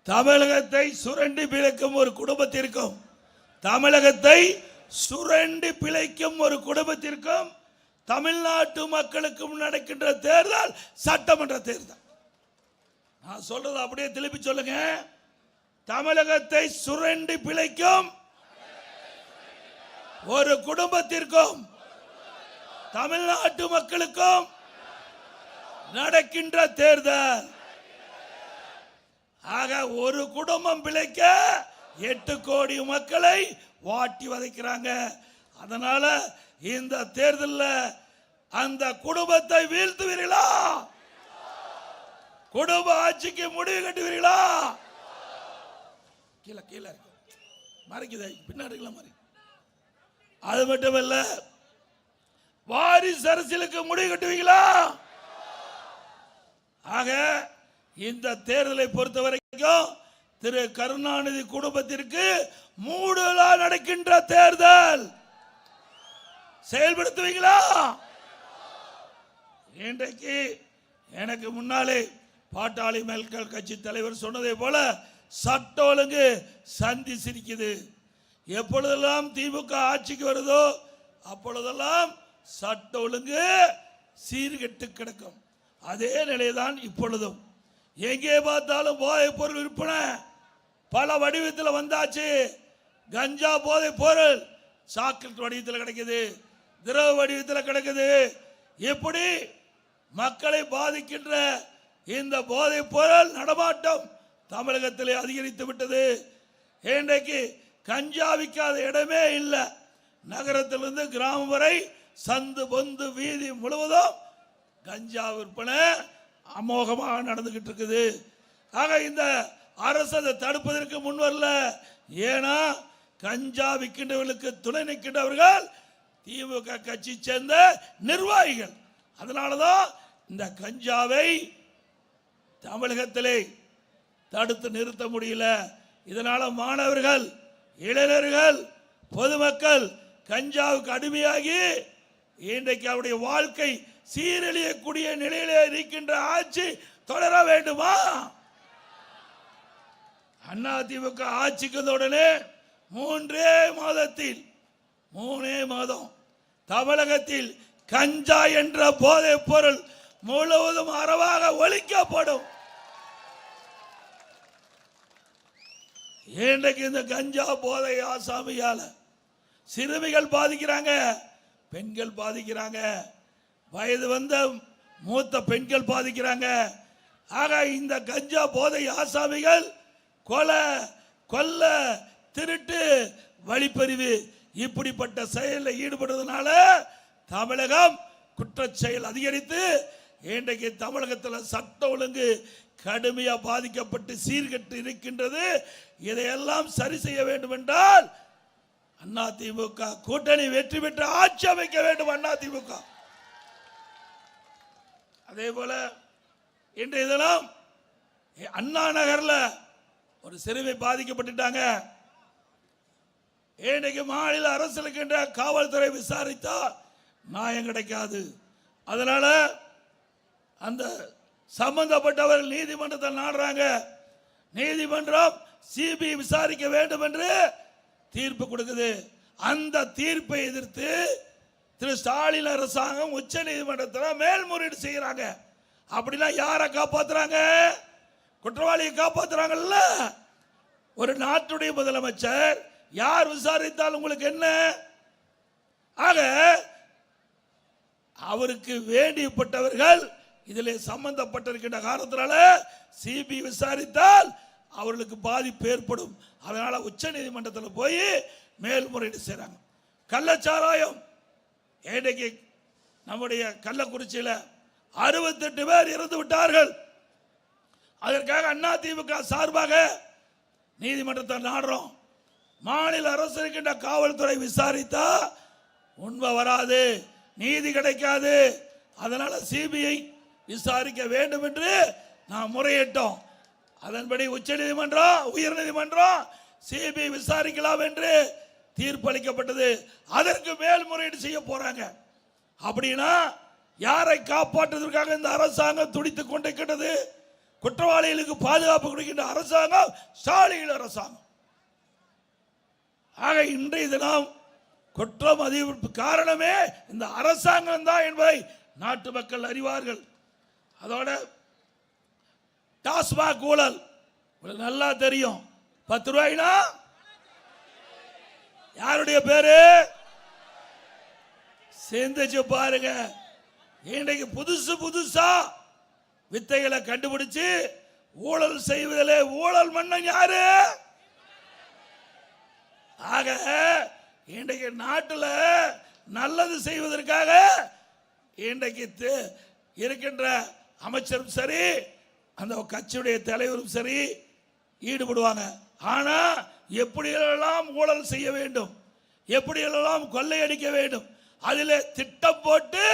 தமிழகத்தை சுரண்டி பிழைக்கும் ஒரு குடும்பத்திற்கும் தமிழகத்தை சுரண்டி பிழைக்கும் ஒரு குடும்பத்திற்கும் தமிழ்நாட்டு மக்களுக்கும் நடக்கின்ற தேர்தல் சட்டமன்ற தேர்தல். நான் சொல்றது அப்படியே திருப்பி சொல்லுங்க. தமிழகத்தை சுரண்டி பிழைக்கும் ஒரு குடும்பத்திற்கும் தமிழ்நாட்டு மக்களுக்கும் நடக்கின்ற தேர்தல். ஆக ஒரு குடும்பம் பிழைக்க 8 கோடி மக்களை வாட்டி வதைக்கிறாங்க. அதனால இந்த தேர்தலில் அந்த குடும்பத்தை வீழ்த்துவீர்களா? குடும்ப ஆட்சிக்கு முடிவு கட்டுவீர்களா? கீழே கீழே மறைக்குது பின்னாடி மாதிரி. அது மட்டுமல்ல, வாரிசு அரசியலுக்கு முடிவு கட்டுவீங்களா? ஆக இந்த தேர்தலை பொறுத்த வரைக்கும் திரு கருணாநிதி குடும்பத்திற்கு மூடுலா நடக்கின்ற தேர்தல். செயல்படுத்துவீங்களா? இன்றைக்கு எனக்கு முன்னாலே பாட்டாளி மக்கள் கட்சி தலைவர் சொன்னதை போல சட்ட ஒழுங்கு சந்தி சிரிக்குது. எப்பொழுதெல்லாம் திமுக ஆட்சிக்கு வருதோ அப்பொழுதெல்லாம் சட்ட ஒழுங்கு சீர்கெட்டு கிடக்கும். அதே நிலைதான் இப்பொழுதும். எங்கே பார்த்தாலும் போதைப் பொருள் விற்பனை பல வடிவத்தில் வந்தாச்சு. கஞ்சா போதைப் பொருள் சாக்லேட் வடிவத்தில் கிடைக்குது, திரவ வடிவத்தில் கிடைக்குது. எப்படி மக்களை பாதிக்கின்ற இந்த போதைப் பொருள் நடமாட்டம் தமிழகத்திலே அதிகரித்து விட்டது. இன்றைக்கு கஞ்சா விற்காத இடமே இல்லை. நகரத்திலிருந்து கிராமம் வரை சந்து பொந்து வீதி முழுவதும் கஞ்சா விற்பனை அமோகமாக நடந்துகிட்டு இருக்குது. ஆக இந்த அரசு அதை தடுப்பதற்கு முன்வரல. ஏன்னா கஞ்சா விற்கின்றவர்களுக்கு துணை நிற்கின்றவர்கள் திமுக கட்சி சேர்ந்த நிர்வாகிகள். அதனாலதான் இந்த கஞ்சாவை தமிழகத்திலே தடுத்து நிறுத்த முடியல. இதனால மாணவர்கள், இளைஞர்கள், பொதுமக்கள் கஞ்சாவுக்கு அடிமையாகி இன்றைக்கு அவருடைய வாழ்க்கை சீரழியக்கூடிய நிலையிலே இருக்கின்ற ஆட்சி தொடர வேண்டுமா? அதிமுக ஆட்சிக்கு உடனே 3 மாதம் தமிழகத்தில் கஞ்சா என்ற போதைப் பொருள் முழுவதும் அறவாக ஒழிக்கப்படும். இன்றைக்கு இந்த கஞ்சா போதை ஆசாமியால சிறுமிகள் பாதிக்கிறாங்க, பெண்கள் பாதிக்கிறாங்க, வயது வந்த மூத்த பெண்கள் பாதிக்கிறாங்க. ஆக இந்த கஞ்சா போதை ஆசாமிகள் கொலை, கொல்ல, திருட்டு, வழிப்பறிவு இப்படிப்பட்ட செயலில் ஈடுபடுறதுனால தமிழகம் குற்றச் செயல் அதிகரித்து இன்றைக்கு தமிழகத்தில் சட்ட ஒழுங்கு கடுமையாக பாதிக்கப்பட்டு சீர்கெட்டு இருக்கின்றது. இதையெல்லாம் சரி செய்ய வேண்டும் என்றால் அதிமுக கூட்டணி வெற்றி பெற்று ஆட்சி அமைக்க வேண்டும். அதிமுக அதே போல இன்றைய தினம் அண்ணா நகர்ல ஒரு சிறுமி பாதிக்கப்பட்டுட்டாங்க. இன்றைக்கு மாநில அரசுக்கு காவல்துறை விசாரித்தா நியாயம் கிடைக்காது. அதனால அந்த சம்பந்தப்பட்டவர்கள் நீதிமன்றத்தை நாடுறாங்க. நீதிமன்றம் சிபிஐ விசாரிக்க வேண்டும் என்று தீர்ப்பு கொடுக்குது. அந்த தீர்ப்பை எதிர்த்து திரு ஸ்டாலின் அரசாங்கம் உச்ச நீதிமன்றத்தில் மேல்முறையீடு செய்யறாங்க. அப்படின்னா யாரை காப்பாத்துறாங்க? குற்றவாளியை காப்பாத்துறாங்கல்ல. ஒரு நாட்டுடைய முதலமைச்சர் யார் விசாரித்தால் உங்களுக்கு என்ன? ஆக அவருக்கு வேண்டியப்பட்டவர்கள் இதில் சம்பந்தப்பட்டிருக்கின்ற காரணத்தினால சிபிஐ விசாரித்தால் அவர்களுக்கு பாதிப்பு ஏற்படும். அதனால உச்ச நீதிமன்றத்தில் போய் மேல்முறையீடு செய்றாங்க. கள்ளச்சாராயம் இன்றைக்கு நம்முடைய கள்ளக்குறிச்சியில் 68 பேர் இறந்து விட்டார்கள். அதற்காக அதிமுக சார்பாக நீதிமன்றத்தை நாடுறோம். மாநில அரசு இருக்கின்ற காவல்துறை விசாரித்தா உண்மை வராது, நீதி கிடைக்காது. அதனால சிபிஐ விசாரிக்க வேண்டும் என்று நாம் முறையிட்டோம். அதன்படி உச்ச நீதிமன்றம், உயர் நீதிமன்றம் சிபிஐ விசாரிக்கலாம் என்று தீர்ப்பளிக்கப்பட்டது. அதற்கு மேல்முறையீடு செய்ய போறாங்க. அப்படின்னா யாரை காப்பாற்றுவதற்காக இந்த அரசாங்கம் துடித்துக் கொண்டிருக்கிறது? குற்றவாளிகளுக்கு பாதுகாப்பு கொடுக்கின்ற அரசாங்கம் ஸ்டாலின் அரசாங்கம். ஆக இன்றைய தினம் குற்றம் அதிகரிப்பு காரணமே இந்த அரசாங்கம் தான் என்பதை நாட்டு மக்கள் அறிவார்கள். அதோட டாஸ்மாக் ஊழல் நல்லா தெரியும். 10 ரூபாய்னா யாருடைய பேரு? சேர்ந்துச்சு பாருங்க. இன்றைக்கு புதுசா வித்தைகளை கண்டுபிடிச்சு ஊழல் செய்வதிலே ஊழல் மன்னன் யாரு? ஆக இன்றைக்கு நாட்டில் நல்லது செய்வதற்காக இன்றைக்கு இருக்கின்ற அமைச்சரும் சரி, அந்த கட்சியுடைய தலைவரும் சரி ஈடுபடுவாங்க. ஆனா எப்படியெல்லாம் ஊழல் செய்ய வேண்டும், எப்படியெல்லாம் கொள்ளையடிக்க வேண்டும், அதில் திட்டம் போட்டு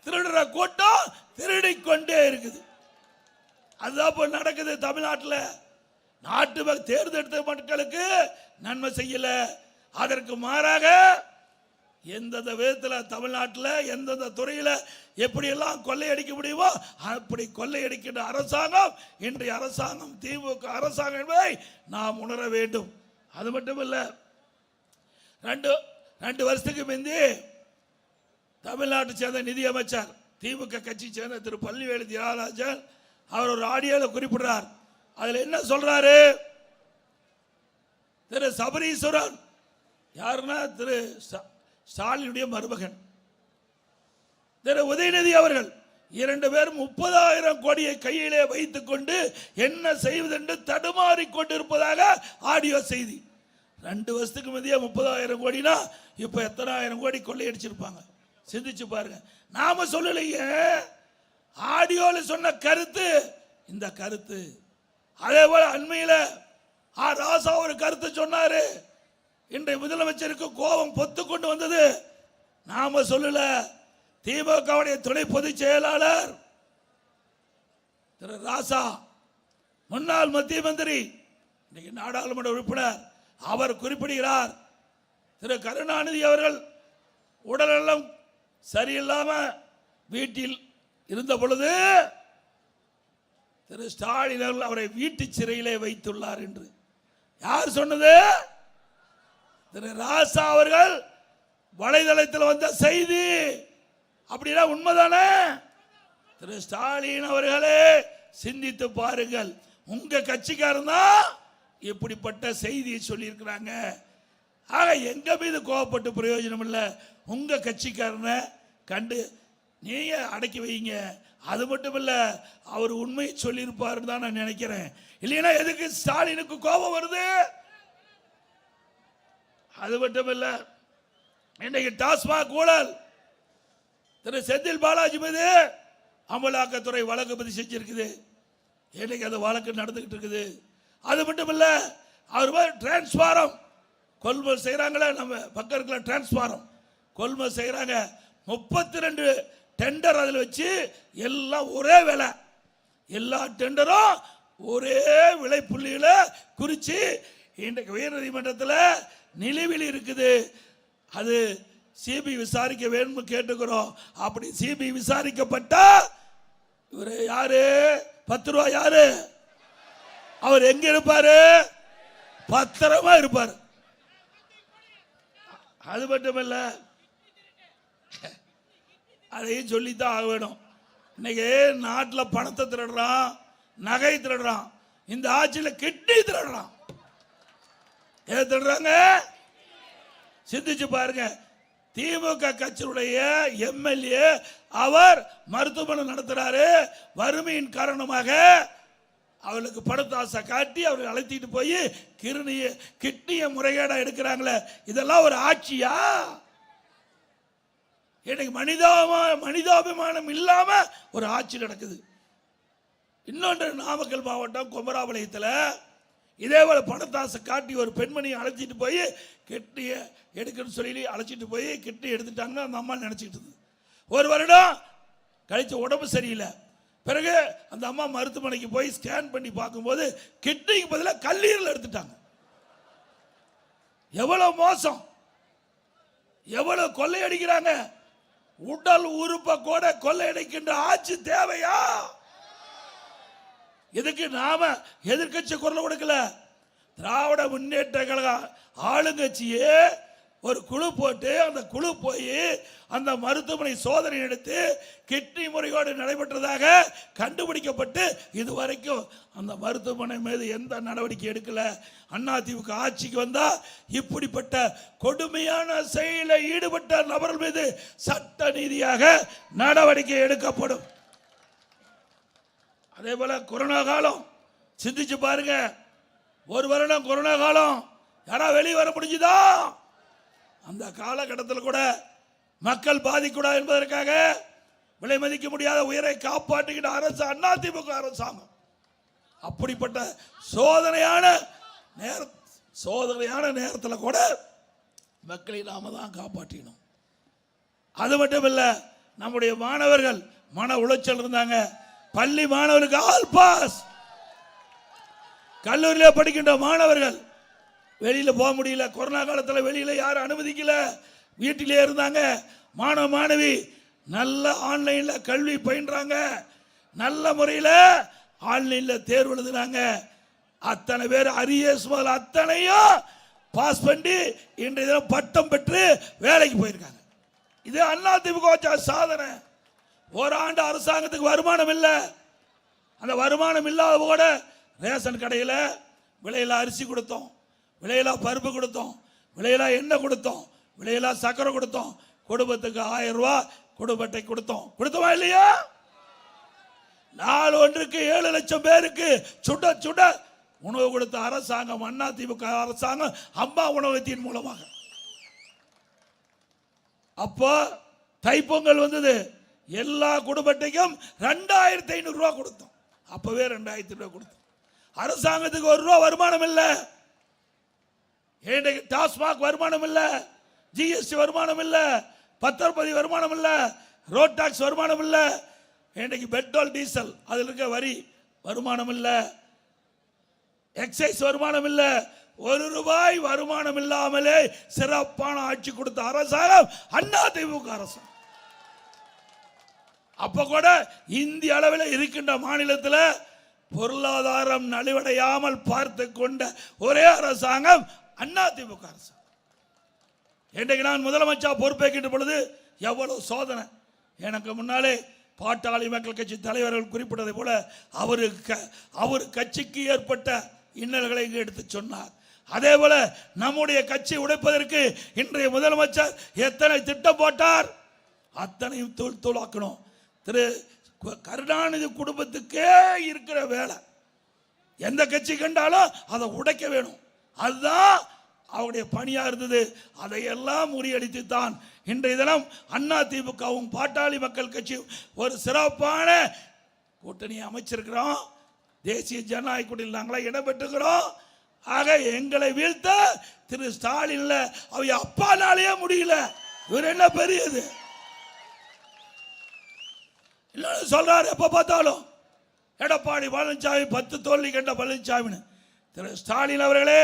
திருடுற கூட்டம் திருடிக்கொண்டே இருக்குது. அதுதான் நடக்குது தமிழ்நாட்டில். நாட்டு தேர்ந்தெடுத்த மக்களுக்கு நன்மை செய்யல, அதற்கு மாறாக எந்தெந்த விதத்தில் தமிழ்நாட்டில் எந்தெந்த துறையில் எப்படியெல்லாம் கொள்ளையடிக்க முடியுமோ அப்படி கொள்ளையடிக்கின்ற அரசாங்கம் இன்றைய அரசாங்கம், திமுக அரசாங்கம் என்பதை நாம் உணர வேண்டும். அது மட்டும் இல்லை, ரெண்டு வருஷத்துக்கு முந்தி தமிழ்நாட்டை சேர்ந்த நிதியமைச்சர் திமுக கட்சி சேர்ந்த திரு பள்ளிவேலு தியாகராஜன் அவர் ஒரு ஆடியோவில் குறிப்பிடுறார். அதில் என்ன சொல்றாரு? திரு சபரீஸ்வரன் யாருன்னா திரு ஸ்டாலினுடைய மருமகன் திரு உதயநிதி அவர்கள் 2 பேரும் 30,000 கோடியை கையிலே வைத்துக் கொண்டு என்ன செய்வதென்று தடுமாறி கொண்டிருப்பதாக ஆடியோ செய்தி. 2 வருஷத்துக்கு முந்தைய 30,000 கோடினா இப்ப எத்தனை ஆயிரம் கோடி கொள்ளையடிச்சிருப்பாங்க. சிந்திச்சு பாருங்க. நாம சொல்லலையே, ஆடியோல சொன்ன கருத்து இந்த கருத்து. அதே போல அண்மையில் ராசா ஒரு கருத்து சொன்னாரு. இன்றைய முதலமைச்சருக்கு கோபம் பொத்து கொண்டு வந்தது. நாம சொல்லல, திமுகவுடைய துணை பொதுச் செயலாளர் திரு ராசா, முன்னாள் மத்திய மந்திரி, இன்னைக்கு நாடாளுமன்ற உறுப்பினர், அவர் குறிப்பிடுகிறார். திரு கருணாநிதி அவர்கள் உடல்நலம் சரியில்லாம வீட்டில் இருந்த பொழுது திரு ஸ்டாலின் அவர்கள் அவரை வீட்டு சிறையிலே வைத்துள்ளார் என்று யார் சொன்னது? திரு ராசா அவர்கள் வலைதளத்தில் வந்த செய்தி. அப்படின்னா உண்மைதானே? திரு ஸ்டாலின் அவர்களே சிந்தித்து பாருங்கள். உங்க கட்சிக்காரன் தான் இப்படிப்பட்ட செய்தியை சொல்லியிருக்கிறாங்க. ஆக எங்க மீது கோவப்பட்டு பிரயோஜனம் இல்லை. உங்க கட்சிக்காரனை கண்டு நீங்க அடக்கி வைங்க. அது மட்டும் இல்ல, அவர் உண்மையை சொல்லியிருப்பாருன்னு தான் நான் நினைக்கிறேன். இல்லைன்னா எதுக்கு ஸ்டாலினுக்கு கோபம் வருது? அது மட்டும் இல்ல, இன்னைக்கு டாஸ்மாக் ஊழல் திரு செந்தில் பாலாஜி மீது அமலாக்கத்துறை வழக்கு பதிவு செஞ்சிருக்குது. இன்னைக்கு அந்த வழக்கு நடந்துகிட்டு இருக்குது. அது மட்டும் இல்ல, அவர் டிரான்ஸ்பாரம் கொள்முதல் செய்யறாங்களே, நம்ம பக்கம் இருக்கிற டிரான்ஸ்பாரம் கொள்முதல் செய்யறாங்க. 32 டெண்டர் அதில் வச்சு எல்லாம் ஒரே விலை, எல்லா டெண்டரும் ஒரே விலை புள்ளியில குறிச்சு இன்றைக்கு உயர் நீதிமன்றத்தில் நிலுவையில் இருக்குது. அது சிபிஐ விசாரிக்க வேண்டும் கேட்டுக்கிறோம். அப்படி சிபிஐ விசாரிக்கப்பட்டா இவரு யாரு? 10 ரூபாய் யாரு? அவர் எங்க இருப்பாரு? பத்திரமா இருப்பார். அது மட்டுமல்ல, அதையும் சொல்லித்தான் ஆக வேணும். இன்னைக்கு நாட்டில் பணத்தை திருடுறான், நகை திருடுறான், இந்த ஆட்சியில் கிட்னி திருடுறான். ஏன் திருடுறாங்க? சிந்திச்சு பாருங்க. திமுக கட்சியுடைய எம்எல்ஏ அவர் மருத்துவமனை நடத்துறாரு. வறுமையின் காரணமாக அவளுக்கு பணத்தாசை காட்டி அவரை அழைத்திட்டு போய் கிட்னிய முறைகேடா எடுக்கிறாங்களே, இதெல்லாம் ஒரு ஆட்சியா? எனக்கு மனிதாபிமானம் இல்லாம ஒரு ஆட்சி நடக்குது. இன்னொன்று, நாமக்கல் மாவட்டம் குமராபாளையத்தில் இதே போல பணத்தாசை காட்டி ஒரு பெண்மணியை அழைச்சிட்டு போய் கிட்னியை எடுக்கணும்னு சொல்லி அழைச்சிட்டு போய் கிட்னி எடுத்துட்டாங்க. அந்த அம்மா நினைச்சிட்டு இருந்தது. 1 வருடம் கழிச்சு உடம்பு சரியில்லை. பிறகு அந்த அம்மா மருத்துவமனைக்கு போய் ஸ்கேன் பண்ணி பார்க்கும்போது கிட்னிக்கு பதிலாக கல்லீரல் எடுத்துட்டாங்க. எவ்வளவு மோசம், எவ்வளவு கொள்ளையடிக்கிறாங்க. உடல் உறுப்பை கூட கொள்ளையடிக்கின்ற ஆட்சி தேவையா? இதுக்கு நாம எதிர்க்கட்சி குரல் கொடுக்கல. திராவிட முன்னேற்ற கழக ஆளுங்கட்சியே ஒரு குழு போட்டு அந்த குழு போய் அந்த மருத்துவமனை சோதனை எடுத்து கிட்னி முறைகேடு நடைபெற்றதாக கண்டுபிடிக்கப்பட்டு இதுவரைக்கும் அந்த மருத்துவமனை மீது எந்த நடவடிக்கை எடுக்கல. அதிமுக ஆட்சிக்கு வந்தா இப்படிப்பட்ட கொடுமையான செயலில் ஈடுபட்ட நபர்கள் மீது சட்ட ரீதியாக நடவடிக்கை எடுக்கப்படும். அதே போல கொரோனா காலம் சிந்திச்சு பாருங்க. ஒரு வருடம் கொரோனா காலம் யாரா வெளியே வர முடிஞ்சுதா? அந்த காலகட்டத்தில் கூட மக்கள் பாதிக்கூடாது என்பதற்காக விலை மதிக்க முடியாத உயிரை காப்பாற்றுகின்ற அரசு அதிமுக அரசாங்கம். அப்படிப்பட்ட சோதனையான நேரத்தில் கூட மக்களை நாம தான் காப்பாற்றினோம். அது மட்டும் இல்ல, நம்முடைய மாணவர்கள் மன உளைச்சல் இருந்தாங்க. பள்ளி மாணவர்களுக்கு ஆல் பாஸ். கல்லூரியில் படிக்கின்ற மாணவர்கள் வெளியில போக முடியல. கொரோனா காலத்தில் வெளியில யாரும் அனுமதிக்கல, வீட்டிலே இருந்தாங்க. மாணவ மாணவி நல்ல ஆன்லைன்ல கல்வி பயின்றாங்க, நல்ல முறையில் ஆன்லைன்ல தேர்வு எழுதுனாங்க. அத்தனை பேர் அரியஸ் முதல் அத்தனையும் பாஸ் பண்ணி இன்றைய தினம் பட்டம் பெற்று வேலைக்கு போயிருக்காங்க. இது அதிமுக சாதனை. ஓராண்டு அரசாங்கத்துக்கு வருமானம் இல்லை. அந்த வருமானம் இல்லாத கூட ரேஷன் கடையில் விலையில அரிசி கொடுத்தோம், விலையில பருப்பு கொடுத்தோம், விலையில எண்ணெய் கொடுத்தோம், விலையில சக்கரை கொடுத்தோம். குடும்பத்துக்கு 1000 ரூபாய் குடும்பத்தை கொடுத்தோம். கொடுத்தோமா இல்லையா? நாள் ஒன்றுக்கு 7 லட்சம் பேருக்கு சுட சுட உணவு கொடுத்த அரசாங்கம் அதிமுக அரசாங்கம் அம்மா உணவகத்தின் மூலமாக. அப்போ தைப்பொங்கல் வந்தது, எல்லா குடும்பத்தையும் 2500 ரூபாய் கொடுத்தோம். அப்பவே 2000 ரூபாய் கொடுத்தோம். அரசாங்கத்துக்கு 1 ரூபாய் வருமானம் இல்லை. டாஸ்மாக் வருமானம் இல்லை, ஜிஎஸ்டி வருமானம் இல்லை, பத்திரப்பதிவு வருமானம் இல்லை, ரோட் டாக்ஸ் வருமானம் இல்லை, இன்றைக்கு பெட்ரோல் டீசல் அதில் இருக்க வரி வருமானம் இல்லை, எக்ஸைஸ் வருமானம் இல்லை. 1 ரூபாய் வருமானம் இல்லாமலே சிறப்பான ஆட்சி கொடுத்த அரசாங்கம் அதிமுக அரசாங்கம். அப்ப கூட இந்திய அளவில் இருக்கின்ற மாநிலத்தில் பொருளாதாரம் நலிவடையாமல் பார்த்து கொண்ட ஒரே அரசாங்கம் அதிமுக அரசாங்கம். இன்றைக்கு நான் முதலமைச்சர் பொறுப்பேற்கின்ற பொழுது எவ்வளவு சோதனை. எனக்கு முன்னாலே பாட்டாளி மக்கள் கட்சி தலைவர்கள் குறிப்பிட்டதை போல அவர் கட்சிக்கு ஏற்பட்ட இன்னல்களை எடுத்து சொன்னார். அதே போல நம்முடைய கட்சி உடைப்பதற்கு இன்றைய முதலமைச்சர் எத்தனை திட்டம் போட்டார், அத்தனையும் தூள் தூளாக்கணும். திரு கருணாநிதி குடும்பத்துக்கே இருக்கிற வேலை. எந்த கட்சி கண்டாலும் அதை உடைக்க வேணும், அதுதான் அவருடைய பணியா இருந்தது. அதையெல்லாம் முறியடித்து தான் இன்றைய தினம் அதிமுகவும் பாட்டாளி மக்கள் கட்சியும் ஒரு சிறப்பான கூட்டணியை அமைச்சிருக்கிறோம். தேசிய ஜனநாயக கூட்டணியில் நாங்களா இடம் பெற்றுக்கிறோம். ஆக எங்களை வீழ்த்த திரு ஸ்டாலின்ல அவங்க அப்பானாலேயே முடியல. இவர் என்ன பெரியது சொல்றாரு எப்ப பார்த்தாலும். எடப்பாடி பழனிசாமி 10 தோல்வி கண்ட பழனிசாமி. திரு ஸ்டாலின் அவர்களே,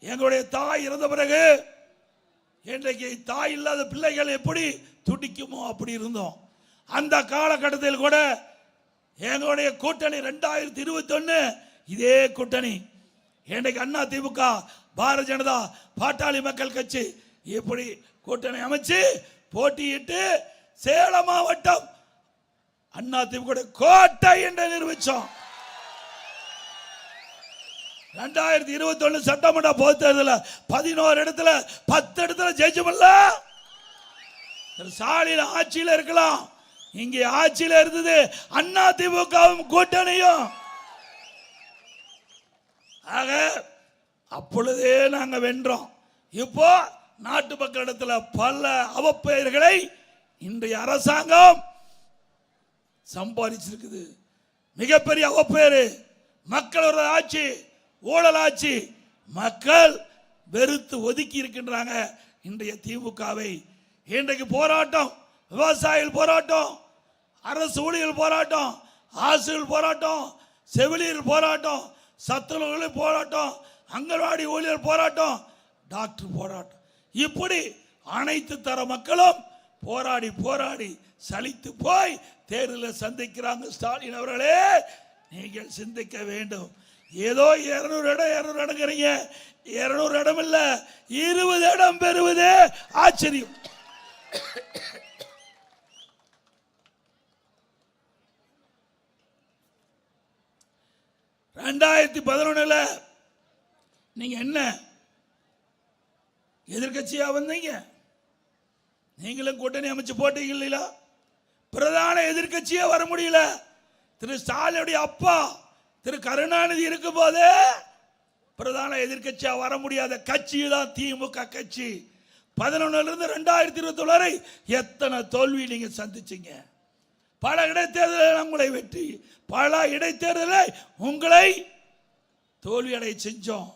எங்களுடைய தாய் இறந்த பிறகு இன்றைக்கு தாய் இல்லாத பிள்ளைகள் எப்படி துடிக்குமோ அப்படி இருந்தோம். அந்த காலகட்டத்தில் கூட எங்களுடைய கூட்டணி 2021 இதே கூட்டணி. இன்றைக்கு அதிமுக, பாரதிய ஜனதா, பாட்டாளி மக்கள் கட்சி இப்படி கூட்டணி அமைச்சு போட்டியிட்டு சேலம் மாவட்டம் அதிமுக கோட்டை என்று நிரூபிச்சோம். 2021 சட்டமன்ற பொது தேர்தலில் 11 இடத்துல 10 இடத்துல ஜெயிச்சோம்ல. ஸ்டாலின் ஆட்சியில் இருக்கலாம், இங்கே ஆட்சியில் இருந்தது அதிமுகவும் கூட்டணியும். ஆக அப்பொழுதே நாங்க வென்றோம். இப்போ நாட்டு மக்களிடத்தில் பல அவப்பெயர்களை இன்றைய அரசாங்கம் சம்பாதிச்சிருக்குது. மிகப்பெரிய அவப்பெயர். மக்களோட ஆட்சி, ஊழல் ஆட்சி. மக்கள் வெறுத்து ஒதுக்கி இருக்கின்றாங்க இன்றைய திமுகவை. இன்றைக்கு போராட்டம், விவசாயிகள் போராட்டம், அரசு ஊழியர்கள் போராட்டம், ஆசிரியர்கள் போராட்டம், செவிலியர் போராட்டம், சத்துணவுகள் போராட்டம், அங்கன்வாடி ஊழியர் போராட்டம், டாக்டர் போராட்டம். இப்படி அனைத்து தர மக்களும் போராடி போராடி சலித்து போய் தேர்தலில் சந்திக்கிறாங்க. ஸ்டாலின் அவர்களே, நீங்கள் சிந்திக்க வேண்டும். ஏதோ 200 இடம் 200 இடங்கிறீங்க. 200 இடம் இல்ல, 20 இடம் பெறுவதே ஆச்சரியம். (2011) நீங்க என்ன எதிர்கட்சியா வந்தீங்க? நீங்களும் கூட்டணி அமைச்சு போட்டீங்க இல்லையா? பிரதான எதிர்கட்சியே வர முடியல. திரு ஸ்டாலினுடைய அப்பா திரு கருணாநிதி இருக்கும் போதே பிரதான எதிர்கட்சியா வர முடியாத கட்சி தான் திமுக கட்சி. 2011 2021 வரை எத்தனை தோல்வி நீங்க சந்திச்சீங்க? பல இடைத்தேர்தலில் உங்களை வெற்றி, பல இடைத்தேர்தலை உங்களை தோல்வியடை செஞ்சோம்.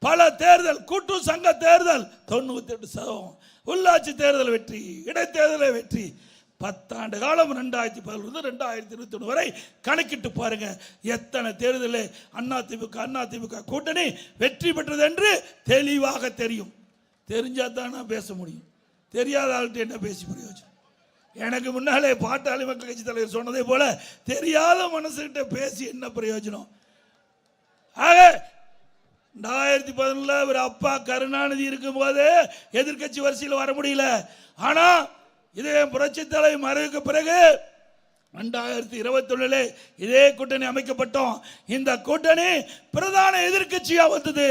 பல தேர்தல், கூட்டு சங்க தேர்தல் 98%, உள்ளாட்சி தேர்தல் வெற்றி, இடைத்தேர்தலை வெற்றி. 10 ஆண்டு காலம் 2011 2021 வரை கணக்கிட்டு பாருங்க, எத்தனை தேர்தலில் அதிமுக கூட்டணி வெற்றி பெற்றது என்று தெளிவாக தெரியும். தெரிஞ்சா தான் நான் பேச முடியும், தெரியாத ஆள்கிட்ட என்ன பேசி பிரயோஜனம்? எனக்கு முன்னாலே பாட்டாளி மக்கள் கட்சி தலைவர் சொன்னதை போல தெரியாத மனசுகிட்ட பேசி என்ன பிரயோஜனம்? ஆக 2011 ஒரு அப்பா கருணாநிதி இருக்கும் போது எதிர்கட்சி வரிசையில் வர முடியல. ஆனா இதே புரட்சி தலைவர் மறைவுக்கு பிறகு 2021 இதே கூட்டணி அமைக்கப்பட்டோம். இந்த கூட்டணி பிரதான எதிர்கட்சியா வந்தது.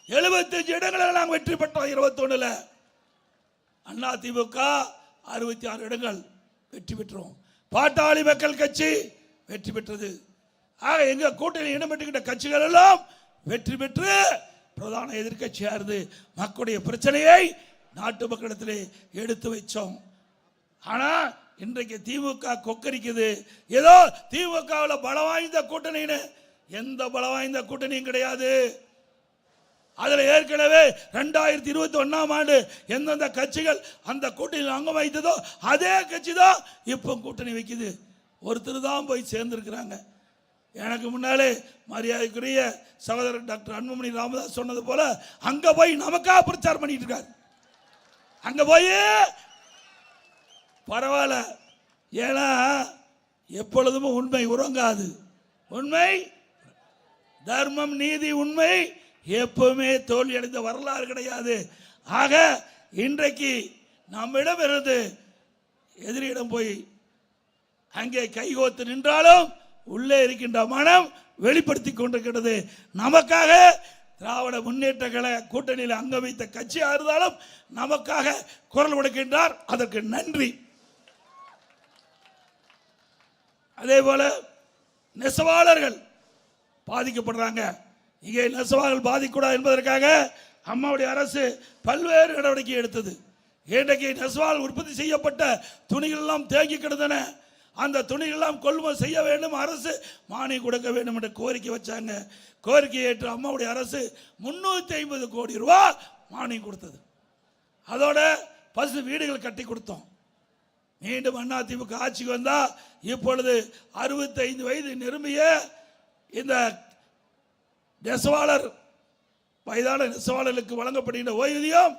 75 இடங்களில் நாங்கள் வெற்றி பெற்றோம். 21 அதிமுக 66 இடங்கள் வெற்றி பெற்றோம். பாட்டாளி மக்கள் கட்சி வெற்றி பெற்றது. ஆக எங்க கூட்டணி இடம்பெற்றுகின்ற கட்சிகள் எல்லாம் வெற்றி பெற்று பிரதான எதிர்கட்சியா இருந்து மக்களுடைய பிரச்சனையை நாட்டு மக்களிடத்திலே எடுத்து வச்சோம். ஆனா இன்றைக்கு திமுக கொக்கரிக்குது. ஏதோ திமுகவில் பலம் வாய்ந்த கூட்டணின்னு. எந்த பலம் வாய்ந்த கூட்டணியும் கிடையாது. அதுல ஏற்கனவே 2021 ஆண்டு எந்தெந்த கட்சிகள் அந்த கூட்டணியில் அங்கம் வைத்ததோ அதே கட்சி தான் இப்ப கூட்டணி வைக்குது. ஒருத்தர் தான் போய் சேர்ந்திருக்கிறாங்க. எனக்கு முன்னாலே மரியாதைக்குரிய சகோதரர் டாக்டர் அன்புமணி ராமதாஸ் சொன்னது போல அங்க போய் நமக்காக பிரச்சாரம் பண்ணிட்டு இருக்காரு. அங்க போய் பரவாயில்ல, ஏன்னா எப்பொழுதும் உண்மை உறங்காது. உண்மை, தர்மம், நீதி, உண்மை எப்பவுமே தோல்வி அடைந்த வரலாறு கிடையாது. ஆக இன்றைக்கு நம்மிடம் இருந்து எதிரியிடம் போய் அங்கே கைகோத்து நின்றாலும் உள்ளே இருக்கின்ற மனம் வெளிப்படுத்தி கொண்டிருக்கிறது. நமக்காக திராவிட முன்னேற்ற கழக கூட்டணியில் அங்க வைத்த கட்சியா இருந்தாலும் நமக்காக குரல் கொடுக்கின்றார். அதற்கு நன்றி. அதே போல நெசவாளர்கள் பாதிக்கப்படுறாங்க. இங்கே நெசவாளர்கள் பாதிக்கூடாது என்பதற்காக அம்மாவுடைய அரசு பல்வேறு நடவடிக்கை எடுத்தது. இன்றைக்கு நெசவாளர் உற்பத்தி செய்யப்பட்ட துணிகள் எல்லாம் தேங்கி கிடந்தன. அந்த துணிகள் எல்லாம் கொள்முதல் செய்ய வேண்டும், அரசு மானியம் கொடுக்க வேண்டும் என்ற கோரிக்கை வச்சாங்க. கோரிக்கையை ஏற்று அம்மாவுடைய அரசு 350 கோடி ரூபாய் மானியம் கொடுத்தது. அதோட பசு வீடுகள் கட்டி கொடுத்தோம். மீண்டும் அதிமுக ஆட்சிக்கு வந்தா இப்பொழுது 65 வயது நிரம்பிய இந்த நெசவாளர் வயதான நெசவாளர்களுக்கு வழங்கப்படுகின்ற ஓய்வூதியம்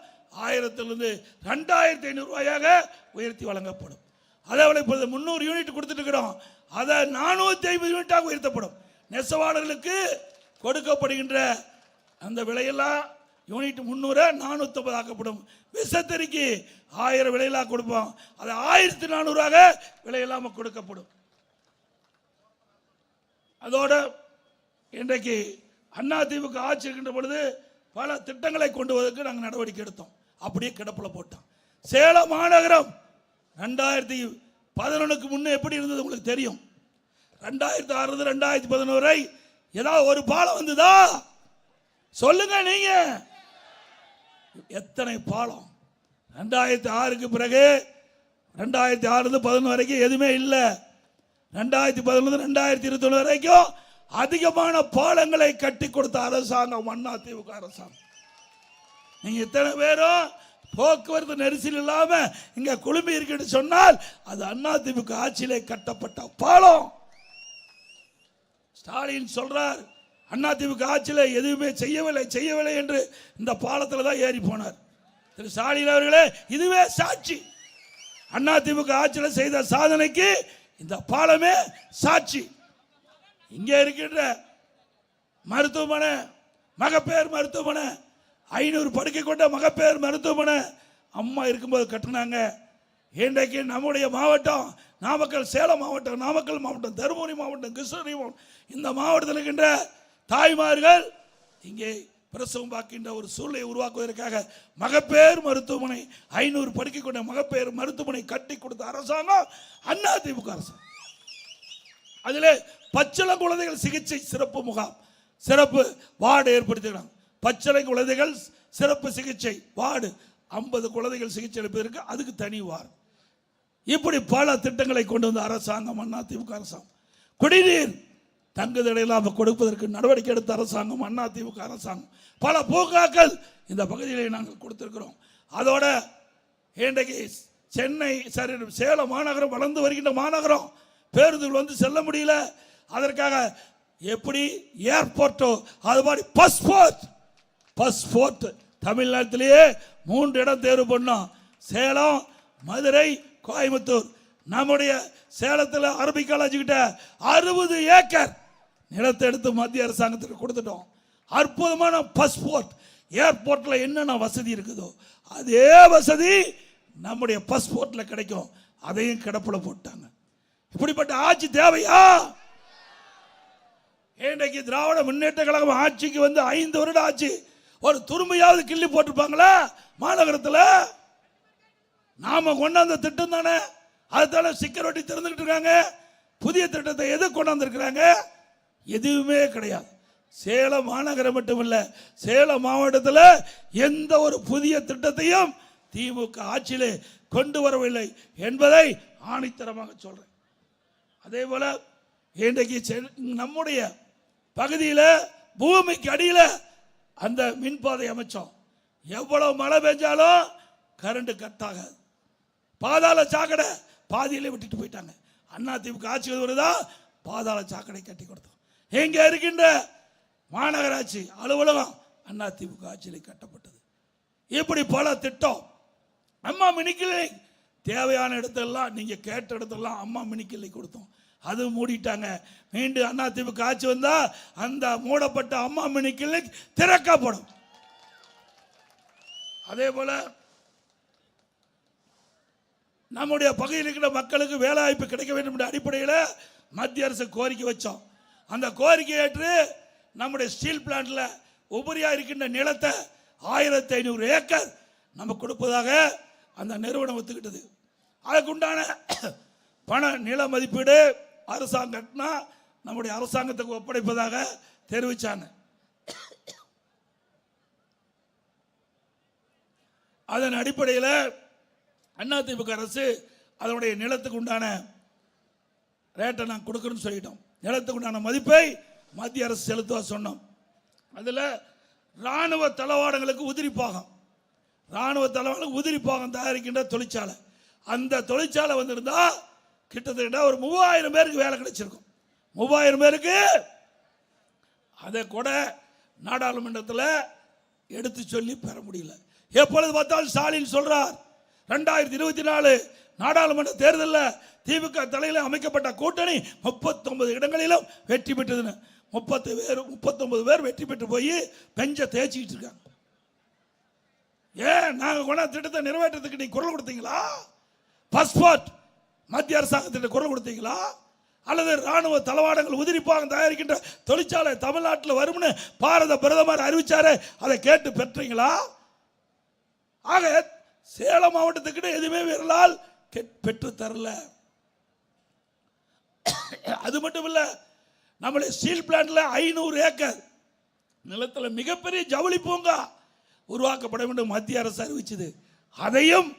1000 2500 ரூபாயாக உயர்த்தி வழங்கப்படும். அதேபோல இப்பொழுது 300 யூனிட் கொடுத்துட்டு இருக்கிறோம். அதை 450 யூனிட்டாக உயர்த்தப்படும். நெசவாளர்களுக்கு கொடுக்கப்படுகின்ற அந்த விலையெல்லாம் யூனிட் 300 450 ஆக்கப்படும். விசத்தறிக்கு 1000 விலையெல்லாம் கொடுப்போம், அது 1400 விலையெல்லாம் கொடுக்கப்படும். அதோட இன்றைக்கு அதிமுக ஆட்சி இருக்கின்ற பொழுது பல திட்டங்களை கொண்டு வருவதற்கு நாங்கள் நடவடிக்கை எடுத்தோம். அப்படியே கிடப்பில் போட்டோம். சேலம் மாநகரம் 2011 முன்னே எப்படி இருந்தது உங்களுக்கு தெரியும். 2006 2011 ஏதாவது ஒரு பாலம் வந்ததா சொல்லுங்க நீங்க? எத்தனை பாலம்? 2006க்கு பிறகு 2006 11 வரைக்கும் எதுவுமே இல்லை. 2011 2021 வரைக்கும் அதிகமான பாலங்களை கட்டி கொடுத்த அரசாங்கம் அதிமுக அரசாங்கம். நீங்க எத்தனை பேரும் போக்குவரத்து நெரிசல் இல்லாம இங்க குழுமி இருக்கு சொன்னால் அது அதிமுக ஆட்சியிலே கட்டப்பட்ட பாலம். ஸ்டாலின் சொல்றார் அதிமுக ஆட்சியில் எதுவுமே செய்யவில்லை என்று இந்த பாலத்தில் தான் ஏறி போனார். திரு ஸ்டாலின் அவர்களே, இதுவே சாட்சி. அதிமுக ஆட்சியில் செய்த சாதனைக்கு இந்த பாலமே சாட்சி. இங்கே இருக்கின்ற மருத்துவமனை, மகப்பேறு மருத்துவமனை, 500 படுக்கை கொண்ட மகப்பேறு மருத்துவமனை அம்மா இருக்கும்போது கட்டினாங்க. இன்றைக்கு நம்முடைய மாவட்டம் நாமக்கல், சேலம் மாவட்டம், நாமக்கல் மாவட்டம், தருமபுரி மாவட்டம், கிருஷ்ணகிரி மாவட்டம், இந்த மாவட்டத்தில் இருக்கின்ற தாய்மார்கள் இங்கே பிரசவம் பார்க்கின்ற ஒரு சூழ்நிலை உருவாக்குவதற்காக மகப்பேறு மருத்துவமனை, 500 படுக்கை கொண்ட மகப்பேறு மருத்துவமனை கட்டி கொடுத்த அரசாங்கம் அதிமுக அரசாங்கம். அதில் பச்சிள குழந்தைகள் சிகிச்சை சிறப்பு முகாம், சிறப்பு வார்டு ஏற்படுத்தினாங்க. பச்சிளை குழந்தைகள் சிறப்பு சிகிச்சை வார்டு, 50 குழந்தைகள் சிகிச்சை எடுப்பதற்கு அதுக்கு தனி வார்டு. இப்படி பல திட்டங்களை கொண்டு வந்த அரசாங்கம் அதிமுக அரசாங்கம். குடிநீர் தங்குதடையில்லாம கொடுப்பதற்கு நடவடிக்கை எடுத்த அரசாங்கம் அதிமுக அரசாங்கம். பல பூங்காக்கள் இந்த பகுதியில் நாங்கள் கொடுத்திருக்கிறோம். அதோட இன்றைக்கு சென்னை, சேலம் மாநகரம் வளர்ந்து வருகின்ற மாநகரம், பேருந்துகள் வந்து செல்ல முடியல. அதற்காக எப்படி ஏர்போர்ட்டோ அது மாதிரி பஸ்போர்ட் தமிழ்நாட்டிலேயே 3 இடம் தேர்வு பண்ணோம். சேலம், மதுரை, கோயம்புத்தூர். நம்முடைய சேலத்தில் அரபி காலேஜ் கிட்ட 60 ஏக்கர் நிலத்தை எடுத்து மத்திய அரசாங்கத்துக்கு கொடுத்துட்டோம். அற்புதமான பஸ்போர்ட். ஏர்போர்ட்ல என்னென்ன வசதி இருக்குதோ அதே வசதி நம்முடைய பஸ்போர்ட்ல கிடைக்கும். அதையும் கிடப்புல போட்டாங்க. இப்படிப்பட்ட ஆட்சி தேவையா? இன்றைக்கு திராவிட முன்னேற்ற கழகம் ஆட்சிக்கு வந்து 5 வருடம் ஆச்சு. ஒரு துரும்பையாவது கிள்ளி போட்டிருப்பாங்களா மாநகரத்தில்? நாம கொண்டாந்த திட்டம் தானே, அதுதானே சிக்கர் ஒட்டி திறந்துகிட்டு இருக்காங்க. புதிய திட்டத்தை எது கொண்டாந்துருக்கிறாங்க? எதுவுமே கிடையாது. சேலம் மாநகரம் மட்டுமல்ல, சேலம் மாவட்டத்தில் எந்த ஒரு புதிய திட்டத்தையும் திமுக ஆட்சியிலே கொண்டு வரவில்லை என்பதை ஆணித்தரமாக சொல்றேன். அதே போல இன்றைக்கு நம்முடைய பகுதியில் பூமிக்கு அடியில் அந்த மின்பாதை அமைச்சோம். எவ்வளவு மழை பெஞ்சாலும் கரண்ட் கட் ஆகாது. பாதாள சாக்கடை பாதியிலே விட்டுட்டு போயிட்டாங்க. அதிமுக ஆட்சி வருதா பாதாள சாக்கடை கட்டி கொடுத்தோம். எங்க இருக்கின்ற மாநகராட்சி அலுவலகம் அதிமுக ஆட்சியிலே கட்டப்பட்டது. இப்படி பல திட்டம். அம்மா மினி கிளினிக் தேவையான இடத்தெல்லாம், நீங்க கேட்ட இடத்தெல்லாம் அம்மா மினி கிளினிக் கொடுத்தோம். அது மூடிட்டாங்க. மீண்டும் அதிமுக ஆட்சி வந்தா அந்த மூடப்பட்ட அம்மா மினி கிளினிக் திறக்கப்படும். அதே போல நம்முடைய பகுதியில் இருக்கிற மக்களுக்கு வேலை வாய்ப்பு கிடைக்க வேண்டும் என்ற அடிப்படையில் மத்திய அரசு கோரிக்கை வச்சோம். அந்த கோரிக்கை ஏற்று நம்முடைய ஸ்டீல் பிளான்ட்ல உபரியா இருக்கின்ற நிலத்தை 1500 ஏக்கர் நம்ம கொடுப்பதாக அந்த நிறுவனம் ஒத்துக்கிட்டது. அதுக்குண்டான பண நில மதிப்பீடு அரசாங்கம் நம்முடைய அரசாங்கத்துக்கு ஒப்படைப்பதாக தெரிவிச்சாங்க. அதன் அடிப்படையில் அதிமுக அரசு அதனுடைய நிலத்துக்கு உண்டான ரேட்டை நான் கொடுக்கணும்னு சொல்லிட்டோம். நிலத்துக்கு உண்டான மதிப்பை மத்திய அரசு செலுத்துவ சொன்னோம். அதில் இராணுவ தளவாடங்களுக்கு உதிரிப்பாகம், இராணுவ தளவாடங்களுக்கு உதிரிப்பாகம் தயாரிக்கின்ற தொழிற்சாலை, அந்த தொழிற்சாலை வந்திருந்தா கிட்டத்தட்ட ஒரு 3000 பேருக்கு வேலை கிடைச்சிருக்கும். 3000 பேருக்கு. அதை கூட நாடாளுமன்றத்தில் எடுத்து சொல்லி பெற முடியல. எப்பொழுது பார்த்தாலும் ஸ்டாலின் சொல்றார் 2024 நாடாளுமன்ற தேர்தலில் திமுக தலையில் அமைக்கப்பட்ட கூட்டணி 39 இடங்களிலும் வெற்றி பெற்றது. 39 பேர் வெற்றி பெற்று போய் பெஞ்ச தேய்ச்சிட்டு இருக்காங்க. ஏன் நாங்க கொண்ட திட்டத்தை நிறைவேற்றத்துக்கு நீங்க குரல் கொடுத்தீங்களா? பாஸ்போர்ட் மத்திய அரசாங்கத்திட்ட குரல் கொடுத்தீங்களா? அல்லது ராணுவ தளவாடங்கள் உதிரிப்பாகம் தயாரிக்கின்ற தொழிற்சாலை தமிழ்நாட்டில் வரும்னு பாரத பிரதமர் அறிவிச்சாரு, அதை கேட்டு பெற்றீங்களா? ஆக சேலம் மாவட்டத்துக்கிட்ட எதுவுமே விரலால் பெற்று தரல. அது மட்டும் இல்ல, நம்முடைய ஸ்டீல் பிளான்ட்ல 500 ஏக்கர் நிலத்தில் மிகப்பெரிய ஜவுளி பூங்கா உருவாக்கப்பட வேண்டும் மத்திய அரசு அறிவிச்சது. அதையும்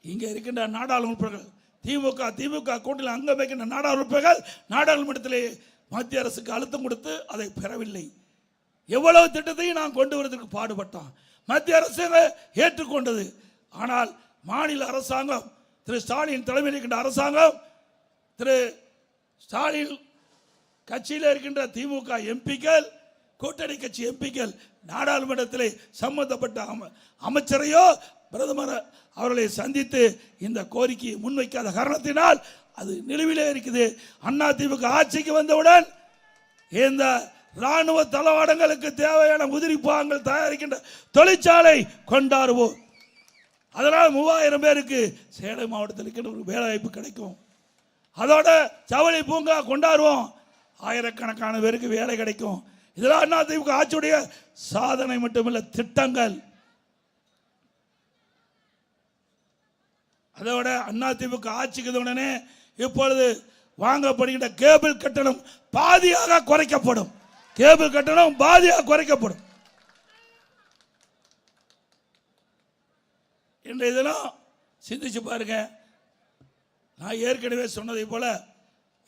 இங்க இருக்கின்ற நாடாளுமன்ற திமுக கூட்டணியில் அங்கம் வைக்கின்ற நாடாளுமன்றங்கள் நாடாளுமன்றத்திலே மத்திய அரசுக்கு அழுத்தம் கொடுத்து அதை பெறவில்லை. எவ்வளவு திட்டத்தையும் நான் கொண்டு வருவதற்கு பாடுபட்டோம். மத்திய அரசு ஏற்றுக்கொண்டது. ஆனால் மாநில அரசாங்கம், திரு ஸ்டாலின் தலைமையில் இருக்கின்ற அரசாங்கம், திரு ஸ்டாலின் கட்சியில் இருக்கின்ற திமுக எம்பிக்கள், கூட்டணி கட்சி எம்பிக்கள் நாடாளுமன்றத்தில் சம்பந்தப்பட்ட அமைச்சரையோ பிரதமர் அவர்களை சந்தித்து இந்த கோரிக்கையை முன்வைக்காத காரணத்தினால் அது நிலுவிலே இருக்குது. அதிமுக ஆட்சிக்கு வந்தவுடன் இந்த ராணுவ தளவாடங்களுக்கு தேவையான உதிரி பாகங்கள் தயாரிக்கின்ற தொழிற்சாலை கொண்டாடுவோம். அதனால் 3000 பேருக்கு சேலம் மாவட்டத்தில் ஒரு வேலை வாய்ப்பு கிடைக்கும். அதோட ஜவுளி பூங்கா கொண்டாடுவோம், ஆயிரக்கணக்கான பேருக்கு வேலை கிடைக்கும். இதெல்லாம் அதிமுக ஆட்சியுடைய சாதனை மட்டுமில்ல, திட்டங்கள். அதோட அதிமுக ஆட்சிக்கு உடனே இப்பொழுது வாங்கப்படுகின்ற கேபிள் கட்டணம் பாதியாக குறைக்கப்படும். கேபிள் கட்டணம் பாதியாக குறைக்கப்படும். இன்றைய தினம் சிந்திச்சு பாருங்க. நான் ஏற்கனவே சொன்னதை போல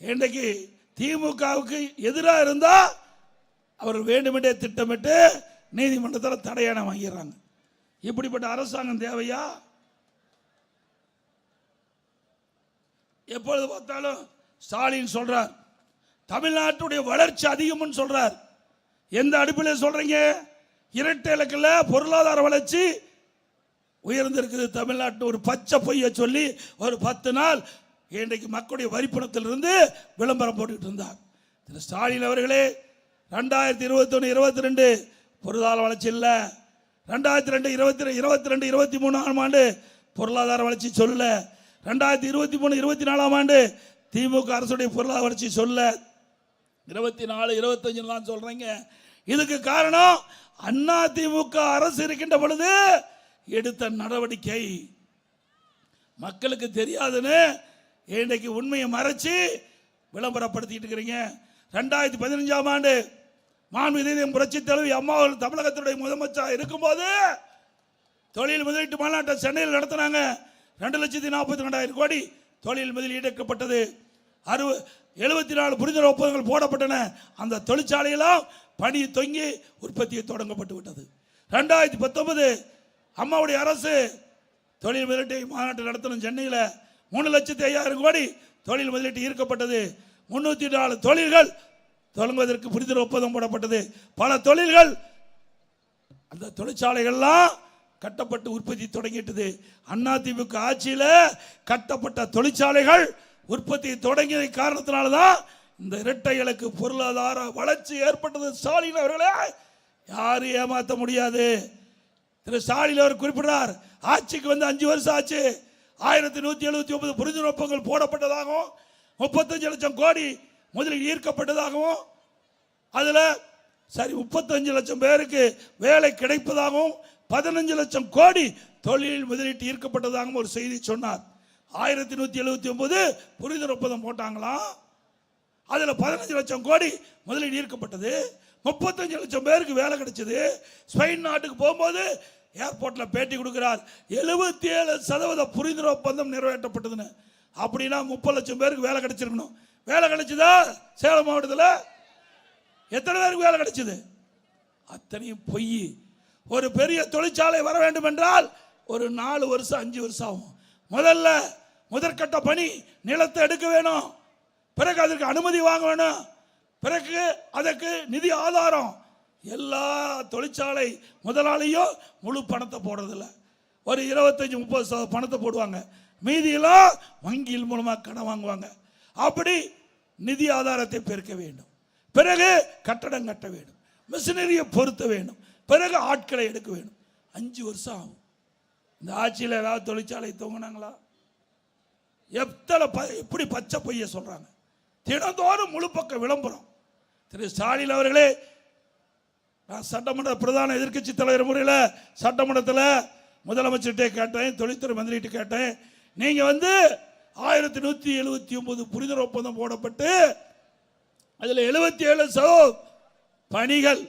இன்றைக்கு திமுகவுக்கு எதிராக இருந்தா அவர் வேண்டுமென்றே திட்டமிட்டு நீதிமன்றத்தில் தடையான வாங்கிடுறாங்க. இப்படிப்பட்ட அரசாங்கம் தேவையா? எப்பொழுது பார்த்தாலும் ஸ்டாலின் சொல்றார் தமிழ்நாட்டுடைய வளர்ச்சி அதிகம்னு சொல்றார். எந்த அடிப்படையில் சொல்றீங்க? இரட்டை இலக்கில் பொருளாதார வளர்ச்சி உயர்ந்திருக்குது தமிழ்நாட்டில். ஒரு பச்சை பொய்ய சொல்லி ஒரு 10 நாள் இன்றைக்கு மக்களுடைய வரிப்பணத்திலிருந்து விளம்பரம் போட்டுக்கிட்டு இருந்தார் திரு ஸ்டாலின் அவர்களே. 2021-22 பொருளாதார வளர்ச்சி இல்லை. 2022-23 ஆண்டு பொருளாதார வளர்ச்சி சொல்ல. 2023-24 திமுக அரசுடைய பொருளாதார வளர்ச்சி சொல்ல. 24-25 தான் சொல்றீங்க. இதுக்கு காரணம் அண்ணா திமுக அரசு இருக்கின்ற பொழுது எடுத்த நடவடிக்கை. மக்களுக்கு தெரியாதுன்னு இன்றைக்கு உண்மையை மறைச்சு விளம்பரப்படுத்திட்டு இருக்கிறீங்க. 2015 மாண்புமிகு புரட்சி தலைவி அம்மா தமிழகத்துடைய முதலமைச்சர் இருக்கும்போது தொழில் முதலீட்டு மாநாட்டை சென்னையில் நடத்தினாங்க. 2,42,000 கோடி தொழில் முதலீடு எடுக்கப்பட்டது. 74 புரிந்துணர்வு ஒப்பந்தங்கள் போடப்பட்டன. அந்த தொழிற்சாலையெல்லாம் பணி தொங்கி உற்பத்தியை தொடங்கப்பட்டு விட்டது. 2019 அம்மாவுடைய அரசு தொழில் முதலீட்டு மாநாட்டை நடத்தணும். சென்னையில் 3,05,000 கோடி தொழில் முதலீட்டு ஈர்க்கப்பட்டது. 304 தொழில்கள் தொடங்குவதற்கு புரிந்துணர்வு ஒப்பந்தம் போடப்பட்டது. பல தொழில்கள் அந்த தொழிற்சாலைகள்லாம் கட்டப்பட்டு உற்பத்தி தொடங்கிட்டது. அதிமுக ஆட்சியில் கட்டப்பட்ட தொழிற்சாலைகள் உற்பத்தி தொடங்கிய காரணத்தினால்தான் இந்த இரட்டை இலக்கு பொருளாதார வளர்ச்சி ஏற்பட்டது. ஸ்டாலின் அவர்களே யாரும் ஏமாற்ற முடியாது. திரு ஸ்டாலின் அவர் குறிப்பிட்டார், ஆட்சிக்கு வந்து 5 வருஷம் ஆச்சு. 1179 புரிந்துணர்வு ஒப்பந்தங்கள் போடப்பட்டதாகவும் 35 லட்சம் கோடி முதலில் ஈர்க்கப்பட்டதாகவும் அதுல 35 லட்சம் பேருக்கு வேலை கிடைப்பதாகவும் 15 லட்சம் கோடி தொழில் முதலீட்டு ஈர்க்கப்பட்டதாகவும் ஒரு செய்தி சொன்னார். 1179 புரிந்துணர்வு ஒப்பந்தம் போட்டாங்களாம். அதுல 15 லட்சம் கோடி முதலீடு ஈர்க்கப்பட்டது. 35 லட்சம் பேருக்கு வேலை கிடைச்சது. ஸ்பெயின் நாட்டுக்கு போகும்போது ஏர்போர்ட்ல பேட்டி கொடுக்கிறார், 77% புரிந்துணர்வு ஒப்பந்தம் நிறைவேற்றப்பட்டதுன்னு. அப்படின்னா 30 லட்சம் பேருக்கு வேலை கிடைச்சிருக்கணும். வேலை கிடைச்சதா? சேலம் மாவட்டத்தில் எத்தனை பேருக்கு வேலை கிடைச்சது? அத்தனையும் பொய். ஒரு பெரிய தொழிற்சாலை வர வேண்டும் என்றால் ஒரு 4 வருஷம் 5 வருஷம் ஆகும். முதற்கட்ட பணி நிலத்தை எடுக்க வேணும், பிறகு அதற்கு அனுமதி வாங்க வேணும், பிறகு அதற்கு நிதி ஆதாரம். எல்லா தொழிற்சாலை முதலாளியும் முழு பணத்தை போடுறதில்ல, ஒரு 25-30% பணத்தை போடுவாங்க. மீதியெல்லாம் வங்கியில் மூலமாக கடன் வாங்குவாங்க. அப்படி நிதி ஆதாரத்தை பெருக்க வேண்டும், பிறகு கட்டடம் கட்ட வேண்டும், மிஷினரியை பொருத்த வேண்டும், பிறகு ஆட்களை எடுக்க வேண்டும். 5 வருஷம் ஆகும். இந்த ஆட்சியில் ஏதாவது தொழிற்சாலை தூங்கினாங்களா? எப்படி பச்சை பொய்ய சொல்றாங்க. தினந்தோறும் முழு பக்க விளம்பரம். திரு ஸ்டாலின் அவர்களே, நான் சட்டமன்ற பிரதான எதிர்க்கட்சி தலைவர் முறையில் சட்டமன்றத்தில் முதலமைச்சர்கிட்ட கேட்டேன், தொழில்துறை மந்திரிகிட்ட கேட்டேன். நீங்க 1179 புரிந்துணர்வு ஒப்பந்தம் போடப்பட்டு அதில் 77% பணிகள்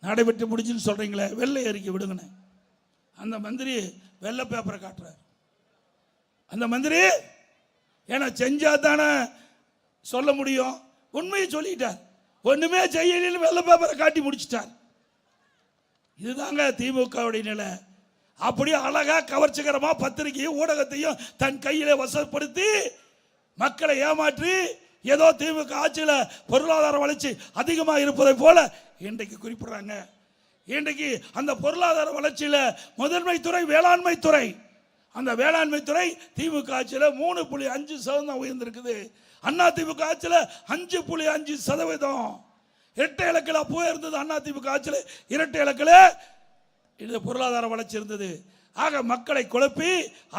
நடைபெற்று முடிஞ்சுன்னு சொல்றீங்களே, வெள்ளை அறிக்கை விடுங்கன்னு. அந்த மந்திரி வெள்ளை பேப்பரை காட்டுறார். அந்த மந்திரி ஏன்னா செஞ்சா தானே சொல்ல முடியும், உண்மையை சொல்லிட்டார். ஒண்ணுமே செய்யல, வெள்ளை பேப்பரை காட்டி முடிச்சிட்டார். இதுதாங்க திமுகவுடைய நிலை. அப்படியே அழகா கவர்ச்சிகரமா பத்திரிகையும் ஊடகத்தையும் தன் கையிலே வசப்படுத்தி மக்களை ஏமாற்றி ஏதோ திமுக ஆட்சியில் பொருளாதார வளர்ச்சி அதிகமாக இருப்பதை போல இன்றைக்கு குறிப்பிடுறாங்க. இன்றைக்கு அந்த பொருளாதார வளர்ச்சியில் முதன்மை துறை வேளாண்மை துறை. அந்த வேளாண்மை துறை திமுக ஆட்சியில் 3.5% உயர்ந்திருக்குது. அண்ணா திமுக ஆட்சியில் 5.5%. இரட்டை இலக்கில் அப்போவே இருந்தது. அதிமுக ஆட்சியில் இரட்டை இலக்கில் இந்த பொருளாதார வளர்ச்சி இருந்தது. ஆக மக்களை குழப்பி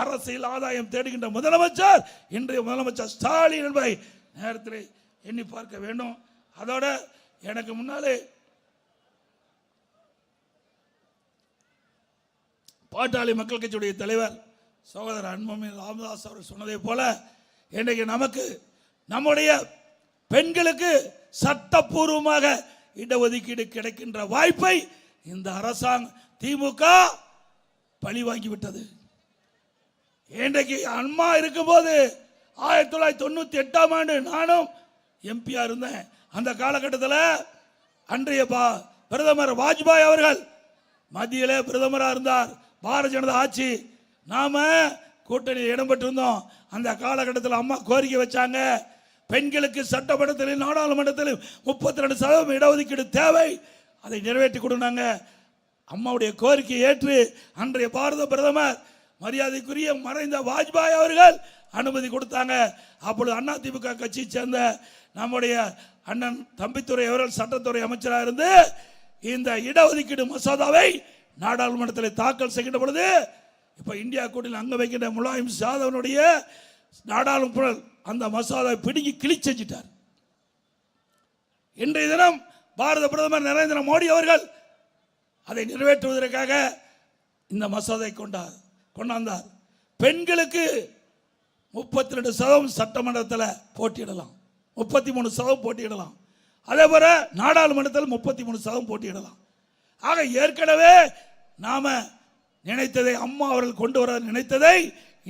அரசியல் ஆதாயம் தேடுகின்ற முதலமைச்சர் இன்றைய முதலமைச்சர் ஸ்டாலின் என்பதை நேரத்தில் எண்ணி பார்க்க வேண்டும். அதோட எனக்கு முன்னாலே பாட்டாளி மக்கள் கட்சியுடைய தலைவர் சகோதரர் அன்புமணி ராமதாஸ் அவர்கள் சொன்னதை போல இன்றைக்கு நமக்கு நம்முடைய பெண்களுக்கு சட்டப்பூர்வமாக இடஒதுக்கீடு கிடைக்கின்ற வாய்ப்பை இந்த அரசாங்கம் திமுக பழி வாங்கிவிட்டது. இன்றைக்கு அம்மா இருக்கும்போது 1998ஆம் ஆண்டு நானும் எம்பியா இருந்தேன். அந்த காலகட்டத்தில் அன்றைய பிரதமர் வாஜ்பாய் அவர்கள் மத்தியிலே பிரதமராக இருந்தார். பாரதிய ஜனதா ஆட்சி, நாம கூட்டணியில் இடம்பெற்றிருந்தோம். அந்த காலகட்டத்தில் அம்மா கோரிக்கை வச்சாங்க, பெண்களுக்கு சட்டமன்றத்திலும் நாடாளுமன்றத்திலும் 32% இடஒதுக்கீடு தேவை, அதை நிறைவேற்றி கொடுனாங்க. அம்மாவுடைய கோரிக்கையை ஏற்று அன்றைய பாரத பிரதமர் மரியாதைக்குரிய மறைந்த வாஜ்பாய் அவர்கள் அனுமதி கொடுத்தாங்க. அப்பொழுது அதிமுக கட்சியை சேர்ந்த நம்முடைய அண்ணன் தம்பித்துறை அவர்கள் சட்டத்துறை அமைச்சராக இருந்து இந்த இடஒதுக்கீடு மசோதாவை நாடாளுமன்றத்தில் தாக்கல் செய்கின்ற பொழுது இப்ப இந்தியா கூட்டணியில் அங்க வைக்கின்ற முலாயம் யாதவனுடைய நாடாளுமன்ற அந்த மசோதாவை பிடுங்கி கிழிச்செஞ்சிட்டார். இன்றைய தினம் பாரத பிரதமர் நரேந்திர மோடி அவர்கள் அதை நிறைவேற்றுவதற்காக இந்த மசோதை கொண்டாந்தார். பெண்களுக்கு 32% சட்டமன்றத்தில் போட்டியிடலாம், 33% போட்டியிடலாம். அதே போல நாடாளுமன்றத்தில் 33% போட்டியிடலாம். ஆக ஏற்கனவே நாம நினைத்ததை அம்மா அவர்கள் கொண்டு வர நினைத்ததை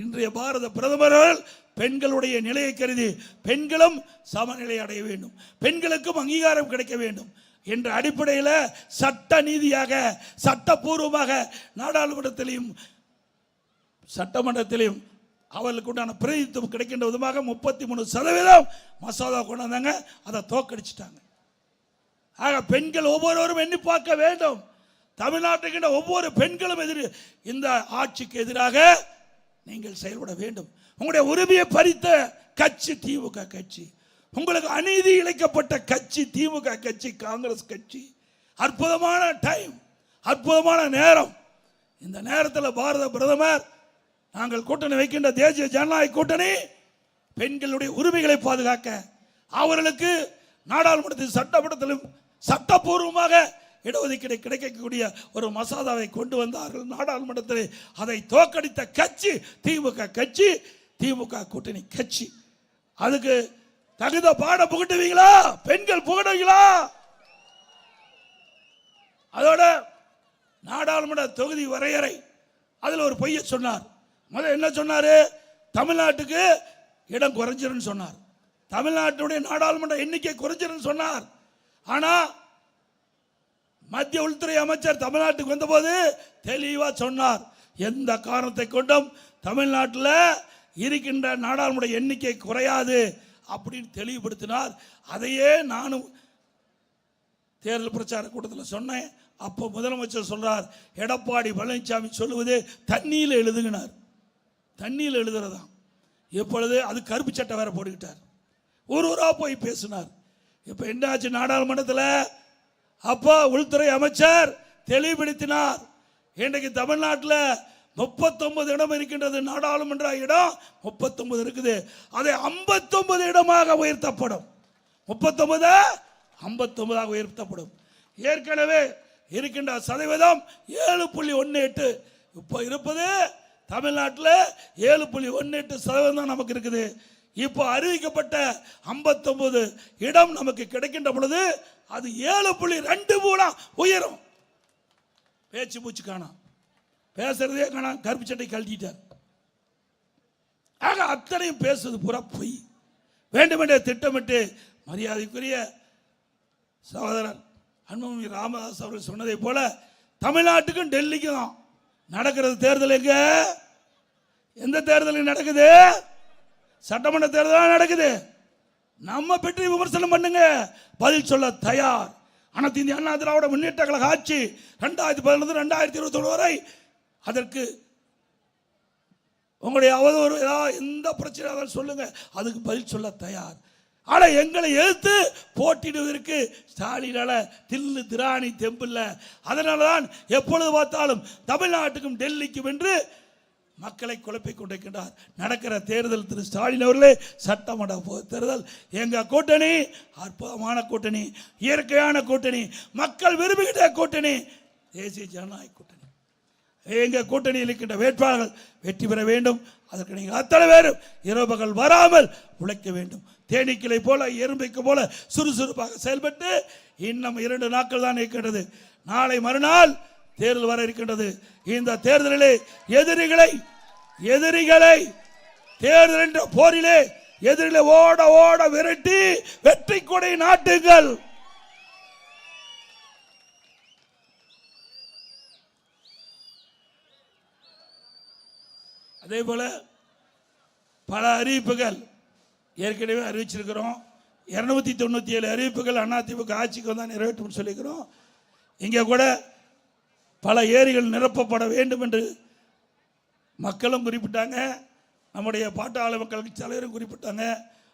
இன்றைய பாரத பிரதமர் அவர்கள் பெண்களுடைய நிலையை கருதி பெண்களும் சமநிலை அடைய வேண்டும், பெண்களுக்கும் அங்கீகாரம் கிடைக்க வேண்டும் என்ற அடிப்படையில் சட்ட நீதியாக சட்டப்பூர்வமாக நாடாளுமன்றத்திலையும் சட்டமன்றத்திலையும் அவர்களுக்கு உண்டான பிரதிநிதித்துவம் கிடைக்கின்ற விதமாக 33% மசோதா கொண்டு வந்தாங்க. அதை தோக்கடிச்சிட்டாங்க. ஆக பெண்கள் ஒவ்வொருவரும் எண்ணி பார்க்க வேண்டும். தமிழ்நாட்டுக்கின்ற ஒவ்வொரு பெண்களும் இந்த ஆட்சிக்கு எதிராக நீங்கள் செயல்பட வேண்டும். உங்களுடைய உரிமையை பறித்த கட்சி திமுக கட்சி, உங்களுக்கு அநீதி இழைக்கப்பட்ட கட்சி திமுக கட்சி, காங்கிரஸ் கட்சி. அற்புதமான டைம், அற்புதமான நேரம். இந்த நேரத்தில் பாரத பிரதமர் நாங்கள் கூட்டணி வைக்கின்ற தேசிய ஜனநாயக கூட்டணி பெண்களுடைய உரிமைகளை பாதுகாக்க அவர்களுக்கு நாடாளுமன்றத்தில் சட்டமன்றத்திலும் சட்டப்பூர்வமாக இடஒதுக்கீடு கிடைக்கக்கூடிய ஒரு மசோதாவை கொண்டு வந்தார்கள். நாடாளுமன்றத்தில் அதை தோற்கடித்த கட்சி திமுக கட்சி, திமுக கூட்டணி கட்சி. அதுக்கு தகுந்த பாடம் புகட்டுவீங்களா? பெண்கள் புகட்டுவீங்களா? அதோட நாடாளுமன்ற தொகுதி வரையறை அதில் ஒரு பொய்யை சொன்னார். முதல்ல என்ன சொன்னாரு? தமிழ்நாட்டுக்கு இடம் குறைஞ்சிருன்னு சொன்னார். தமிழ்நாட்டுடைய நாடாளுமன்ற எண்ணிக்கை குறைஞ்சிருன்னு சொன்னார். ஆனா மத்திய உள்துறை அமைச்சர் தமிழ்நாட்டுக்கு வந்தபோது தெளிவா சொன்னார், எந்த காரணத்தை கொண்டும் தமிழ்நாட்டில் இருக்கின்ற நாடாளுமன்ற எண்ணிக்கை குறையாது அப்படின்னு தெளிவுபடுத்தினார். அதையே நானும் தேர்தல் பிரச்சார கூட்டத்தில் சொன்னேன். அப்போ முதலமைச்சர் சொல்றார், எடப்பாடி பழனிசாமி சொல்லுவது தண்ணியில் எழுதுகினார், தண்ணியில் எழுதுறதாம். இப்பொழுது அது கருப்பு சட்டை வேற போட்டுக்கிட்டார், ஊரா போய் பேசினார். இப்ப என்னாச்சு நாடாளுமன்றத்தில்? அப்போ உள்துறை அமைச்சர் தெளிவுபடுத்தினார், இன்றைக்கு தமிழ்நாட்டில் 39 இடம் இருக்கின்றது, நாடாளுமன்ற இடம் 39 இருக்குது, அதை 59 இடமாக உயர்த்தப்படும். 39 59 உயர்த்தப்படும். ஏற்கனவே இருக்கின்ற சதவீதம் 7.18. இப்போ இருப்பது தமிழ்நாட்டில் 7.18% தான் நமக்கு இருக்குது. இப்போ அறிவிக்கப்பட்ட 59 இடம் நமக்கு கிடைக்கின்ற பொழுது அது 7.2 உயரும். பேச்சு மூச்சு காணாம், பேசுறதே காணாம், கருப்பு சட்டை கழட்டிட்டார். ஆக அத்தனையும் பேசுவது பூரா பொய். வேண்டுமென்றே திட்டமிட்டு மரியாதைக்குரிய சகோதரர் அன்புமணி ராமதாஸ் அவர்கள் சொன்னதை போல தமிழ்நாட்டுக்கும் டெல்லிக்கும் தான் நடக்கிறது தேர்தல். எங்க எந்த தேர்தல் நடக்குது? சட்டமன்ற தேர்தல் நடக்குது. நம்ம பற்றி விமர்சனம் பண்ணுங்க, பதில் சொல்ல தயார். அனைத்து இந்திய அண்ணா திராவிட முன்னேற்ற கழக ஆட்சி 2011 2021 வரை அதற்கு உங்களுடைய அவதூறு ஏதாவது எந்த பிரச்சனையாக சொல்லுங்க, அதுக்கு பதில் சொல்ல தயார். ஆனா எங்களை எதிர்த்து போட்டிடுவதற்கு ஸ்டாலினால தில்லு திராணி தெம்பில்ல. அதனாலதான் எப்பொழுது பார்த்தாலும் தமிழ்நாட்டுக்கும் டெல்லிக்கும் என்று மக்களை குழப்பிக் கொண்டிருக்கின்றார். நடக்கிற தேர்தல் திரு ஸ்டாலின் அவர்களே, சட்டமன்ற தேர்தல் எங்க கூட்டணி அற்புதமான கூட்டணி, இயற்கையான கூட்டணி, மக்கள் விரும்புகின்ற கூட்டணி, தேசிய ஜனநாயக கூட்டணி. எங்க கூட்டணியில் இருக்கின்ற வேட்பாளர்கள் வெற்றி பெற வேண்டும். அதற்கு நீங்கள் அத்தனை பேரும் இரவு பகல் வராமல் உழைக்க வேண்டும். தேனீக்களை போல எறும்பைக்கு போல சுறுசுறுப்பாக செயல்பட்டு இன்னும் 2 நாட்கள் தான் இருக்கின்றது. நாளை மறுநாள் தேர்தல் வர இருக்கின்றது. இந்த தேர்தலிலே எதிரிகளை தேர்தல் என்ற போரிலே எதிரிலே ஓட ஓட விரட்டி வெற்றி கொடை நாட்டுங்கள். அதே போல பல அறிவிப்புகள் ஏற்கனவே அறிவிச்சிருக்கிறோம். 297 அறிவிப்புகள் அதிமுக ஆட்சிக்கு வந்தால் நிறைவேற்றும் சொல்லிக்கிறோம். இங்கே கூட பல ஏரிகள் நிரப்பப்பட வேண்டும் என்று மக்களும் குறிப்பிட்டாங்க, நம்முடைய பாட்டாளி மக்கள் தலைவரும் குறிப்பிட்டாங்க.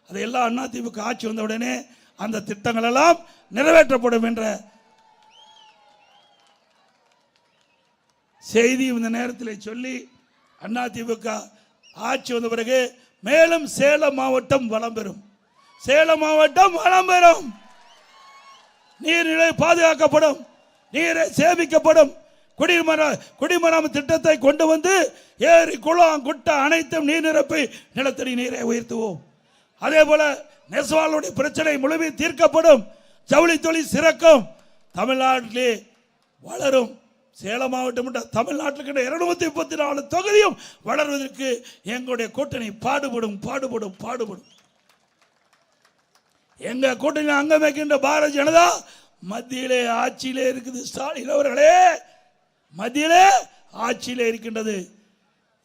அதையெல்லாம் அதிமுக ஆட்சி வந்த உடனே அந்த திட்டங்கள் எல்லாம் நிறைவேற்றப்படும் என்ற செய்தி இந்த நேரத்தில் சொல்லி, அதிமுக ஆட்சி வந்த பிறகு மேலும் சேலம் மாவட்டம் வளம் பெறும். சேலம் மாவட்டம் வளம் பெறும். நீர்நிலை பாதுகாக்கப்படும், நீரை சேமிக்கப்படும். குடிமராமத்து திட்டத்தை கொண்டு வந்து ஏரி குளம் குட்டை அனைத்தும் நீர் நிரப்பி நிலத்தடி நீரை உயர்த்துவோம். அதே போல நெசவாளருடைய பிரச்சனை முழுமையாக தீர்க்கப்படும். ஜவுளி தொழில் சிறக்கும். தமிழ்நாட்டிலே வளரும். சேலம் மாவட்டம் தமிழ்நாட்டில் 234 தொகுதியும் வளர்வதற்கு எங்களுடைய கூட்டணி பாடுபடும். எங்க கூட்டணி அங்கம் வைக்கின்ற பாரதிய ஜனதா மத்தியிலே ஆட்சியிலே இருக்குது. ஸ்டாலின் அவர்களே, மத்தியிலே ஆட்சியிலே இருக்கின்றது.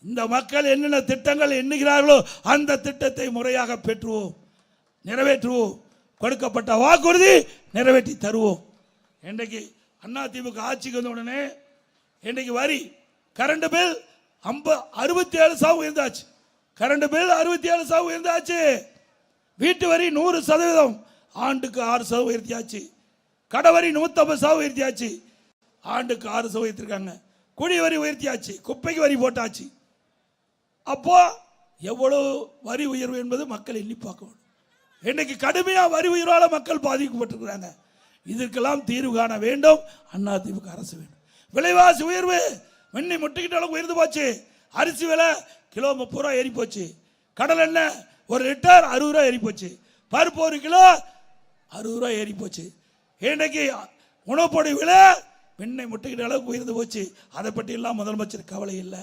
இந்த மக்கள் என்னென்ன திட்டங்கள் எண்ணுகிறார்களோ அந்த திட்டத்தை முறையாக பெற்றுவோம், நிறைவேற்றுவோம். கொடுக்கப்பட்ட வாக்குறுதி நிறைவேற்றி தருவோம். இன்றைக்கு அதிமுக ஆட்சிக்கு வந்த உடனே இன்றைக்கு வரி கரண்ட் பில் 67% உயர்ந்தாச்சு. கரண்ட் பில் 67% உயர்ந்தாச்சு. வீட்டு வரி 100%, ஆண்டுக்கு 6% உயர்த்தியாச்சு. கடை வரி 150% உயர்த்தியாச்சு, ஆண்டுக்கு 6% உயர்த்திருக்காங்க. குடி வரி உயர்த்தியாச்சு, குப்பைக்கு வரி போட்டாச்சு. அப்போ எவ்வளவு வரி உயர்வு என்பது மக்கள் எண்ணி பார்க்கணும். இன்னைக்கு கடுமையா வரி உயர்வால மக்கள் பாதிக்கப்பட்டிருக்கிறாங்க. இதற்கெல்லாம் தீர்வு காண வேண்டும். அதிமுக அரசு வேண்டும். விலைவாசி உயர்வு மின்னி முட்டிக்கிட்ட அளவுக்கு உயர்ந்து போச்சு. அரிசி விலை கிலோ 30 ரூபா ஏறி போச்சு. கடல் எண்ணெய் 1 லிட்டர் 60 ரூபா ஏறி போச்சு. பருப்பு 1 கிலோ 60 ரூபா ஏறி போச்சு. இன்னைக்கு உணவுப்பொருள் விலை மின்னை முட்டிக்கிட்ட அளவுக்கு உயர்ந்து போச்சு. அதை பற்றி எல்லாம் முதலமைச்சர் கவலை இல்லை.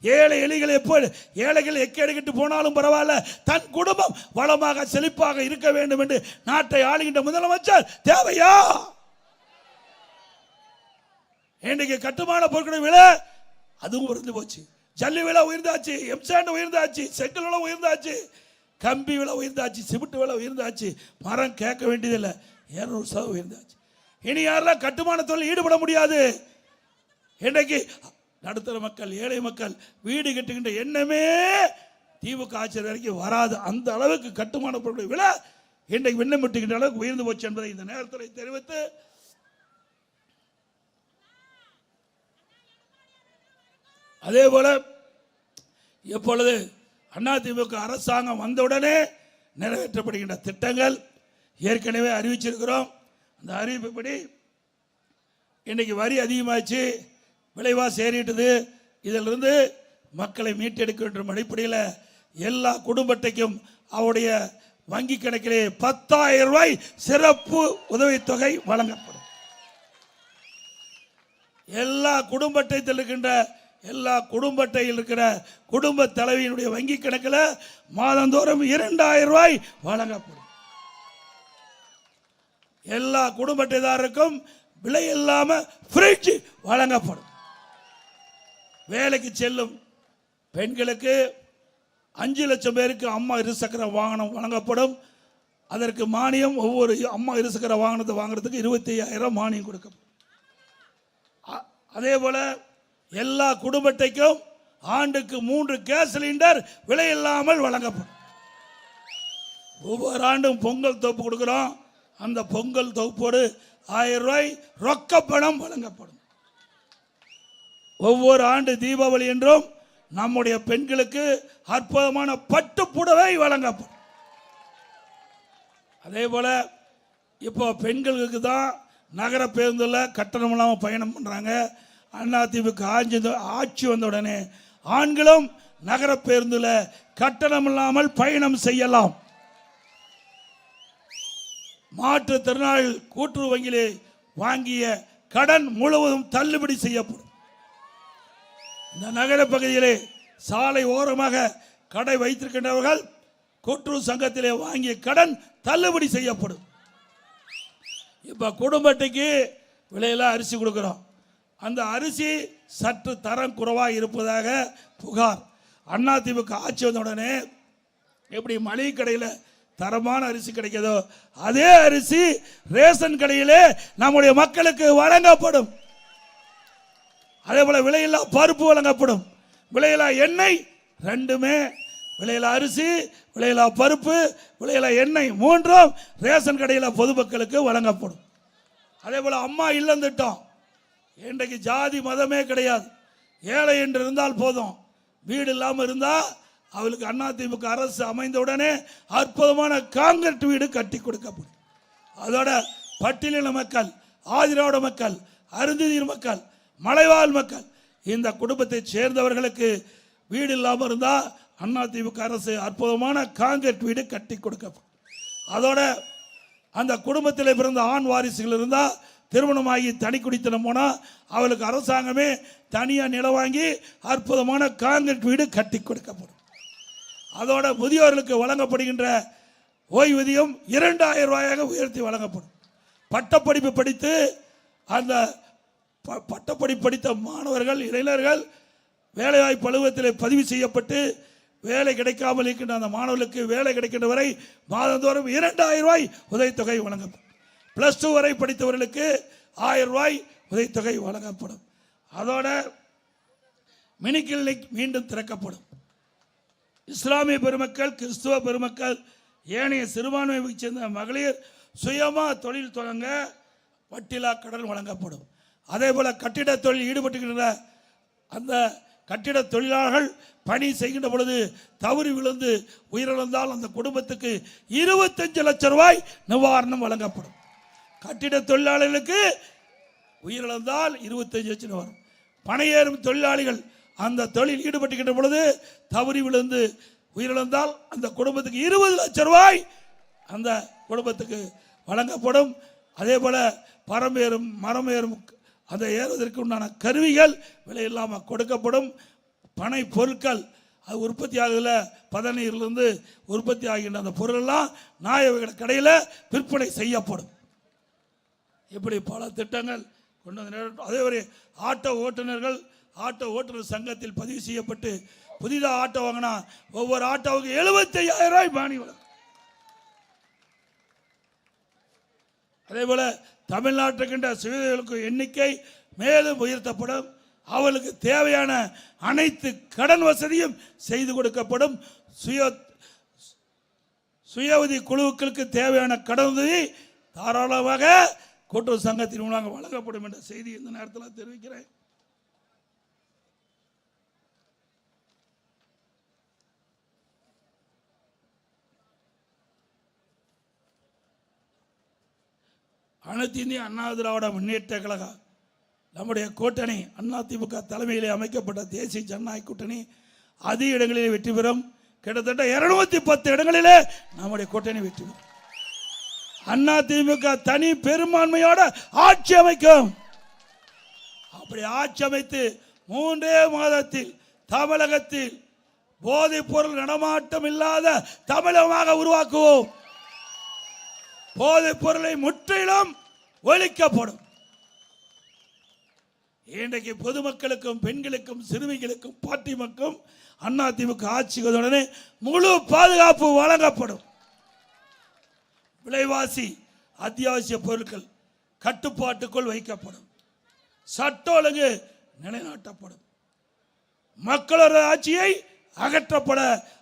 ஏழைகள் எக்கேடுகிட்டு போனாலும் பரவாயில்ல, தன் குடும்பம் வளமாக செழிப்பாக இருக்க வேண்டும் என்று நாட்டை ஆளுகின்ற முதலமைச்சர் தேவையா? இன்றைக்கு கட்டுமான பொருட்கள் விலை அதுவும் உயர்ந்து போச்சு. ஜல்லி விலை உயர்ந்தாச்சு, எம்சாண்ட் உயர்ந்தாச்சு, செங்கல் விலை உயர்ந்தாச்சு, கம்பி விலை உயர்ந்தாச்சு, சிமெண்ட் விலை உயர்ந்தாச்சு. மரம் கேட்க வேண்டியதில்லை, 200% உயர்ந்தாச்சு. இனி யாரெல்லாம் கட்டுமான தொழில் ஈடுபட முடியாது. இன்றைக்கு நடுத்தர மக்கள், ஏழை மக்கள் வீடு கட்டுகின்ற எண்ணமே திமுக ஆட்சி வரைக்கும் வராது. அந்த அளவுக்கு கட்டுமான பொருட்கள் விலை இன்றைக்கு விண்ணப்பிக்கின்ற அளவுக்கு உயர்ந்து போச்சு என்பதை இந்த நேரத்தில் தெரிவித்து, அதே போல எப்பொழுது அதிமுக அரசாங்கம் வந்தவுடனே நிறைவேற்றப்படுகின்ற திட்டங்கள் ஏற்கனவே அறிவிச்சிருக்கிறோம். அந்த அறிவிப்புப்படி இன்னைக்கு வரி அதிகமாச்சு, விலைவாசி ஏறிட்டது. இதிலிருந்து மக்களை மீட்டெடுக்க வேண்டும் அடிப்படையில் எல்லா குடும்ப அட்டைக்கும் அவருடைய வங்கி கணக்கிலே 10,000 ரூபாய் சிறப்பு உதவித்தொகை வழங்கப்படும். எல்லா குடும்ப அட்டையில் இருக்கின்ற குடும்ப தலைவியினுடைய வங்கி கணக்கில் மாதந்தோறும் 2,000 ரூபாய் வழங்கப்படும். எல்லா குடும்ப அட்டைதாரருக்கும் விலை இல்லாம ஃப்ரிட்ஜ் வழங்கப்படும். வேலைக்கு செல்லும் பெண்களுக்கு 5 லட்சம் பேருக்கு அம்மா இருசக்கர வாகனம் வழங்கப்படும். அதற்கு மானியம் ஒவ்வொரு அம்மா இருசக்கர வாகனத்தை வாங்குறதுக்கு 25,000 மானியம் கொடுக்கப்படும். அதே போல எல்லா குடும்ப அட்டைக்கும் ஆண்டுக்கு 3 கேஸ் சிலிண்டர் விலை இல்லாமல் வழங்கப்படும். ஒவ்வொரு ஆண்டும் பொங்கல் தொகுப்பு கொடுக்கிறோம். அந்த பொங்கல் தொகுப்போடு 1000 ரூபாய் ரொக்க பணம் வழங்கப்படும். ஒவ்வொரு ஆண்டு தீபாவளி என்றும் நம்முடைய பெண்களுக்கு அற்புதமான பட்டு புடவை வழங்கப்படும். அதே போல இப்போ பெண்களுக்கு தான் நகர பேருந்துல கட்டணம் இல்லாமல் பயணம் பண்றாங்க. அதிமுக ஆட்சி வந்த உடனே ஆண்களும் நகர பேருந்துல கட்டணம் இல்லாமல் பயணம் செய்யலாம். மாற்றுத்திறனாளிகள் கூட்டுறவு வங்கியிலே வாங்கிய கடன் முழுவதும் தள்ளுபடி செய்யப்படும். இந்த நகர பகுதியிலே சாலை ஓரமாக கடை வைத்திருக்கின்றவர்கள் கூட்டுறவு சங்கத்திலே வாங்கிய கடன் தள்ளுபடி செய்யப்படும். இப்ப குடும்ப அட்டைக்கு விலையில அரிசி கொடுக்கிறோம். அந்த அரிசி சற்று தரம் குறைவாக இருப்பதாக புகார். அதிமுக ஆட்சி வந்த உடனே எப்படி மளிகை கடையில் தரமான அரிசி கிடைக்கிறதோ அதே அரிசி ரேஷன் கடையிலே நம்முடைய மக்களுக்கு வழங்கப்படும். அதே போல விலையில்லா பருப்பு வழங்கப்படும், விலையில்லா எண்ணெய், ரெண்டுமே விலையில்லா அரிசி, விலையில்லா பருப்பு, விலையில்லா எண்ணெய் மூன்றும் ரேஷன் கடையில் பொதுமக்களுக்கு வழங்கப்படும். அதே போல அம்மா இல்லம் திட்டம், இன்றைக்கு ஜாதி மதமே கிடையாது. ஏழை என்று இருந்தால் போதும், வீடு இல்லாமல் இருந்தால் அவளுக்கு அதிமுக அரசு அமைந்த உடனே அற்புதமான காங்கிரீட் வீடு கட்டி கொடுக்கப்படும். அதோட பட்டியலின மக்கள், ஆதிராவிட மக்கள், அருந்ததியர் மக்கள், மலைவாழ் மக்கள், இந்த குடும்பத்தை சேர்ந்தவர்களுக்கு வீடு இல்லாமல் இருந்தால் அதிமுக அரசு அற்புதமான காங்கிரீட் வீடு கட்டி கொடுக்கப்படும். அதோட அந்த குடும்பத்தில் பிறந்த ஆண் வாரிசுகள் இருந்தால் திருமணமாகி தனி குடித்தனம் போனால் அவளுக்கு அரசாங்கமே தனியாக நிலம் வாங்கி அற்புதமான காங்கிரீட் வீடு கட்டி கொடுக்கப்படும். அதோட முதியோர்களுக்கு வழங்கப்படுகின்ற ஓய்வூதியம் 2000 ரூபாயாக உயர்த்தி வழங்கப்படும். பட்டப்படிப்பு படித்து அந்த பட்டப்படிப்பு படித்த மாணவர்கள், இளைஞர்கள் வேலைவாய்ப்பு அலுவலகத்தில் பதிவு செய்யப்பட்டு வேலை கிடைக்காமல் இருக்கின்ற அந்த மாணவர்களுக்கு வேலை கிடைக்கின்ற வரை மாதந்தோறும் 2000 ரூபாய் உதவித்தொகை வழங்கப்படும். +2 வரை படித்தவர்களுக்கு 1000 ரூபாய் உதவித்தொகை வழங்கப்படும். அதோட மினி கிளினிக் மீண்டும் திறக்கப்படும். இஸ்லாமிய பெருமக்கள், கிறிஸ்துவ பெருமக்கள், ஏனைய சிறுபான்மையை சேர்ந்த மகளிர் சுயமா தொழில் தொடங்க வட்டிலா கடன் வழங்கப்படும். அதே போல கட்டிட தொழில் ஈடுபட்டுகின்ற அந்த கட்டிட தொழிலாளர்கள் பணி செய்கின்ற பொழுது தவறி விழுந்து உயிரிழந்தால் அந்த குடும்பத்துக்கு 25 லட்சம் ரூபாய் நிவாரணம் வழங்கப்படும். கட்டிட தொழிலாளர்களுக்கு உயிரிழந்தால் 25 லட்சம் வரும். பணியேறும் தொழிலாளிகள் அந்த தொழில் ஈடுபட்டுகின்ற பொழுது தவறி விழுந்து உயிரிழந்தால் அந்த குடும்பத்துக்கு 20 லட்சம் ரூபாய் அந்த குடும்பத்துக்கு வழங்கப்படும். அதே போல பரமேறும் மரமேறும் அந்த ஏறுவதற்கு உண்டான கருவிகள் விலை இல்லாமல் கொடுக்கப்படும். பனை பொருட்கள் அது உற்பத்தி ஆகுதுல, பதநீரிலிருந்து உற்பத்தி ஆகின்ற அந்த பொருளெல்லாம் நியாய கடையில் விற்பனை செய்யப்படும். இப்படி பல திட்டங்கள் கொண்டு வந்து, அதே ஒரு ஆட்டோ ஓட்டுநர்கள் ஆட்டோ ஓட்டுநர் சங்கத்தில் பதிவு செய்யப்பட்டு புதிதாக ஆட்டோ வாங்கினா ஒவ்வொரு ஆட்டோவுக்கு 75,000 ரூபாய் மானியம் வழங்கும். அதே போல தமிழ்நாட்டுக்கின்ற சுயதொழிலுக்கு எண்ணிக்கை மேலும் உயர்த்தப்படும். அவளுக்கு தேவையான அனைத்து கடன் வசதியும் செய்து கொடுக்கப்படும். சுய உதவி குழுக்களுக்கு தேவையான கடன் உதவி தாராளமாக கூட்டுறவு சங்கத்தின் மூலமாக வழங்கப்படும் என்ற செய்தி இந்த நேரத்தில் தெரிவிக்கிறேன். அனைத்து இந்திய அண்ணா திராவிட முன்னேற்ற கழகம் நம்முடைய கூட்டணி அதிமுக தலைமையிலே அமைக்கப்பட்ட தேசிய ஜனநாயக கூட்டணி அதிக இடங்களிலே வெற்றி பெறும். கிட்டத்தட்ட 210 இடங்களிலே நம்முடைய கூட்டணி வெற்றி பெறும். அதிமுக தனி பெரும்பான்மையோட ஆட்சி அமைக்கும். அப்படி ஆட்சி அமைத்து 3 மாதத்தில் தமிழகத்தில் போதைப் பொருள் நடமாட்டம் இல்லாத தமிழகமாக உருவாக்குவோம். போதைப் பொருளை முற்றிலும் ஒழிக்கப்படும். இன்றைக்கு பொதுமக்களுக்கும் பெண்களுக்கும் சிறுமிகளுக்கும் பாட்டிமக்கும் அதிமுக ஆட்சிகளுடனே முழு பாதுகாப்பு வழங்கப்படும். விலைவாசி அத்தியாவசிய பொருட்கள் கட்டுப்பாட்டுக்குள் வைக்கப்படும். சட்ட ஒழுங்கு நிலைநாட்டப்படும். மக்களோட ஆட்சியை அகற்றப்பட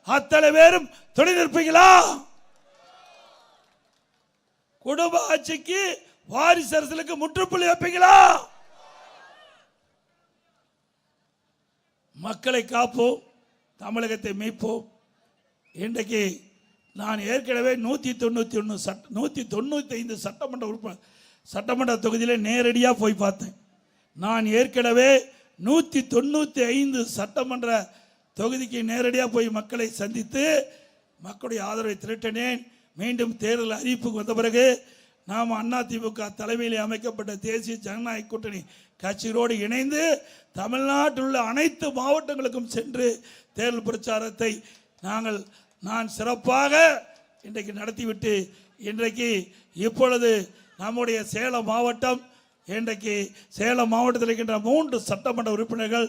அத்தனை பேரும் துணை நிற்பீங்களா? குடும்ப ஆட்சிக்கு வாரிசு அரசியலுக்கு முற்றுப்புள்ளி வைப்பீங்களா? மக்களை காப்போம், தமிழகத்தை மீட்போம். இன்றைக்கு நான் ஏற்கனவே 195 சட்டமன்ற தொகுதியில் நேரடியாக போய் பார்த்தேன். நான் ஏற்கனவே 195 சட்டமன்ற தொகுதிக்கு நேரடியாக போய் மக்களை சந்தித்து மக்களுடைய ஆதரவை திரட்டினேன். மீண்டும் தேர்தல் அறிவிப்புக்கு வந்த பிறகு நாம் அதிமுக தலைமையில் அமைக்கப்பட்ட தேசிய ஜனநாயக கூட்டணி கட்சிகளோடு இணைந்து தமிழ்நாட்டில் உள்ள அனைத்து மாவட்டங்களுக்கும் சென்று தேர்தல் பிரச்சாரத்தை நான் சிறப்பாக இன்றைக்கு நடத்திவிட்டு இன்றைக்கு இப்பொழுது நம்முடைய சேலம் மாவட்டம், இன்றைக்கு சேலம் மாவட்டத்தில் இருக்கின்ற 3 சட்டமன்ற உறுப்பினர்கள்,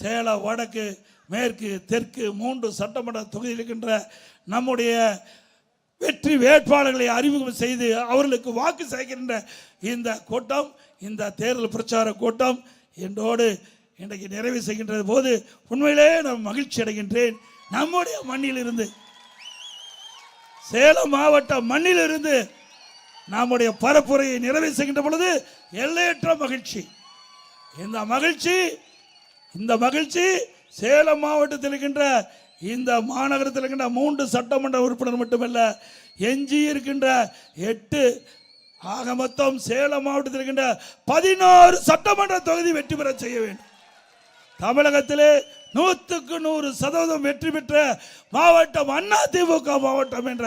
சேலம் வடக்கு, மேற்கு, தெற்கு 3 சட்டமன்ற தொகுதியில் இருக்கின்ற நம்முடைய வெற்றி வேட்பாளர்களை அறிமுகம் செய்து அவர்களுக்கு வாக்கு சேகரிக்கின்ற இந்த கூட்டம், இந்த தேர்தல் பிரச்சார கூட்டம் என்னோடு இன்றைக்கு நிறைவு செய்கின்ற போது உண்மையிலே நான் மகிழ்ச்சி அடைகின்றேன். நம்முடைய மண்ணிலிருந்து, சேலம் மாவட்ட மண்ணிலிருந்து நம்முடைய பரப்புரையை நிறைவு செய்கின்ற பொழுது எல்லையற்ற மகிழ்ச்சி. இந்த மகிழ்ச்சி சேலம் மாவட்டத்தில் இருக்கின்ற, இந்த மாநகரத்தில் இருக்கின்ற 3 சட்டமன்ற உறுப்பினர் மட்டுமல்ல, எஞ்சி இருக்கின்ற 8, ஆக மொத்தம் சேலம் மாவட்டத்தில் இருக்கின்ற 16 சட்டமன்ற தொகுதி வெற்றி பெற செய்ய வேண்டும். தமிழகத்திலே 100% வெற்றி பெற்ற மாவட்டம் அதிமுக மாவட்டம் என்ற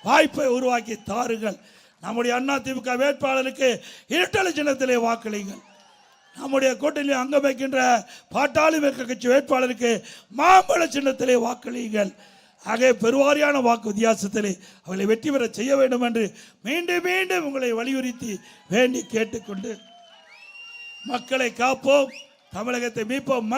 வாய்ப்பை உருவாக்கி தாருங்கள். நம்முடைய அதிமுக வேட்பாளருக்கு இரட்டை சின்னத்திலே வாக்களியுங்கள். நம்முடைய கூட்டணியில் அங்கம் வைக்கின்ற பாட்டாளி மக்கள் கட்சி வேட்பாளருக்கு மாம்பழ சின்னத்திலே வாக்களியுங்கள். ஆகவே பெருவாரியான வாக்கு வித்தியாசத்திலே அவர்களை வெற்றி பெற செய்ய வேண்டும் என்று மீண்டும் மீண்டும் உங்களை வலியுறுத்தி வேண்டி கேட்டுக்கொண்டு, மக்களை காப்போம், தமிழகத்தை மீட்போம்.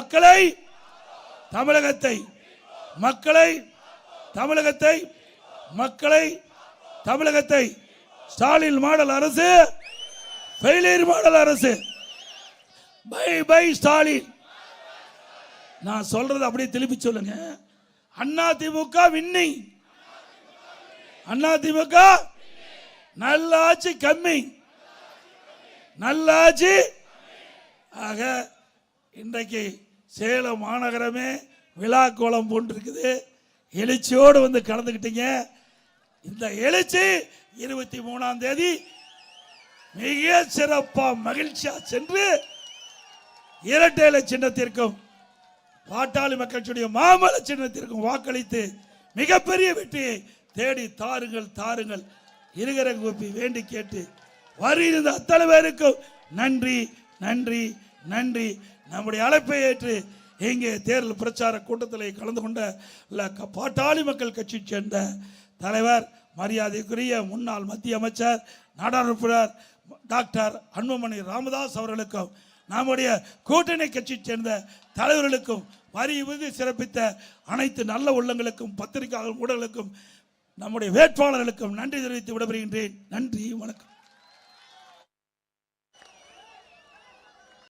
தமிழகத்தை ஸ்டாலின் மாடல் அரசு, ஃபெயிலியர் மாடல் அரசு, பை ஸ்டாலின். நான் சொல்றது அப்படியே திருப்பி சொல்லுங்க. அதிமுக வின்னிங், அதிமுக நல்லாட்சி கம்மி, நல்லாட்சி. ஆக இன்றைக்கு சேலம் மாநகரமே விழா கோலம் போன்றிருக்குது. எழுச்சியோடு வந்து கலந்துக்கிட்டீங்க. இந்த எழுச்சி 23ஆம் தேதி மிக சிறப்பாக மகிழ்ச்சியா சென்று இரட்டை சின்னத்திற்கும் பாட்டாளி மக்களுடைய மாமல சின்னத்திற்கும் வாக்களித்து மிகப்பெரிய வெற்றியை தேடி தாருங்கள். இருகர கூப்பி வேண்டி கேட்டு வருகிற அத்தனை பேருக்கும் நன்றி. நம்முடைய அழைப்பை ஏற்று இங்கே தேர்தல் பிரச்சார கூட்டத்தில் கலந்து கொண்ட பாட்டாளி மக்கள் கட்சியை சேர்ந்த தலைவர், மரியாதைக்குரிய முன்னாள் மத்திய அமைச்சர், நாடாளுமன்ற டாக்டர் அன்புமணி ராமதாஸ் அவர்களுக்கும், நம்முடைய கூட்டணி கட்சியை சேர்ந்த தலைவர்களுக்கும், வரி விருது சிறப்பித்த அனைத்து நல்ல உள்ளங்களுக்கும், பத்திரிகையாளர் ஊடகங்களுக்கும், நம்முடைய வேட்பாளர்களுக்கும் நன்றி தெரிவித்து விடைபெறுகின்றேன். நன்றி, வணக்கம்.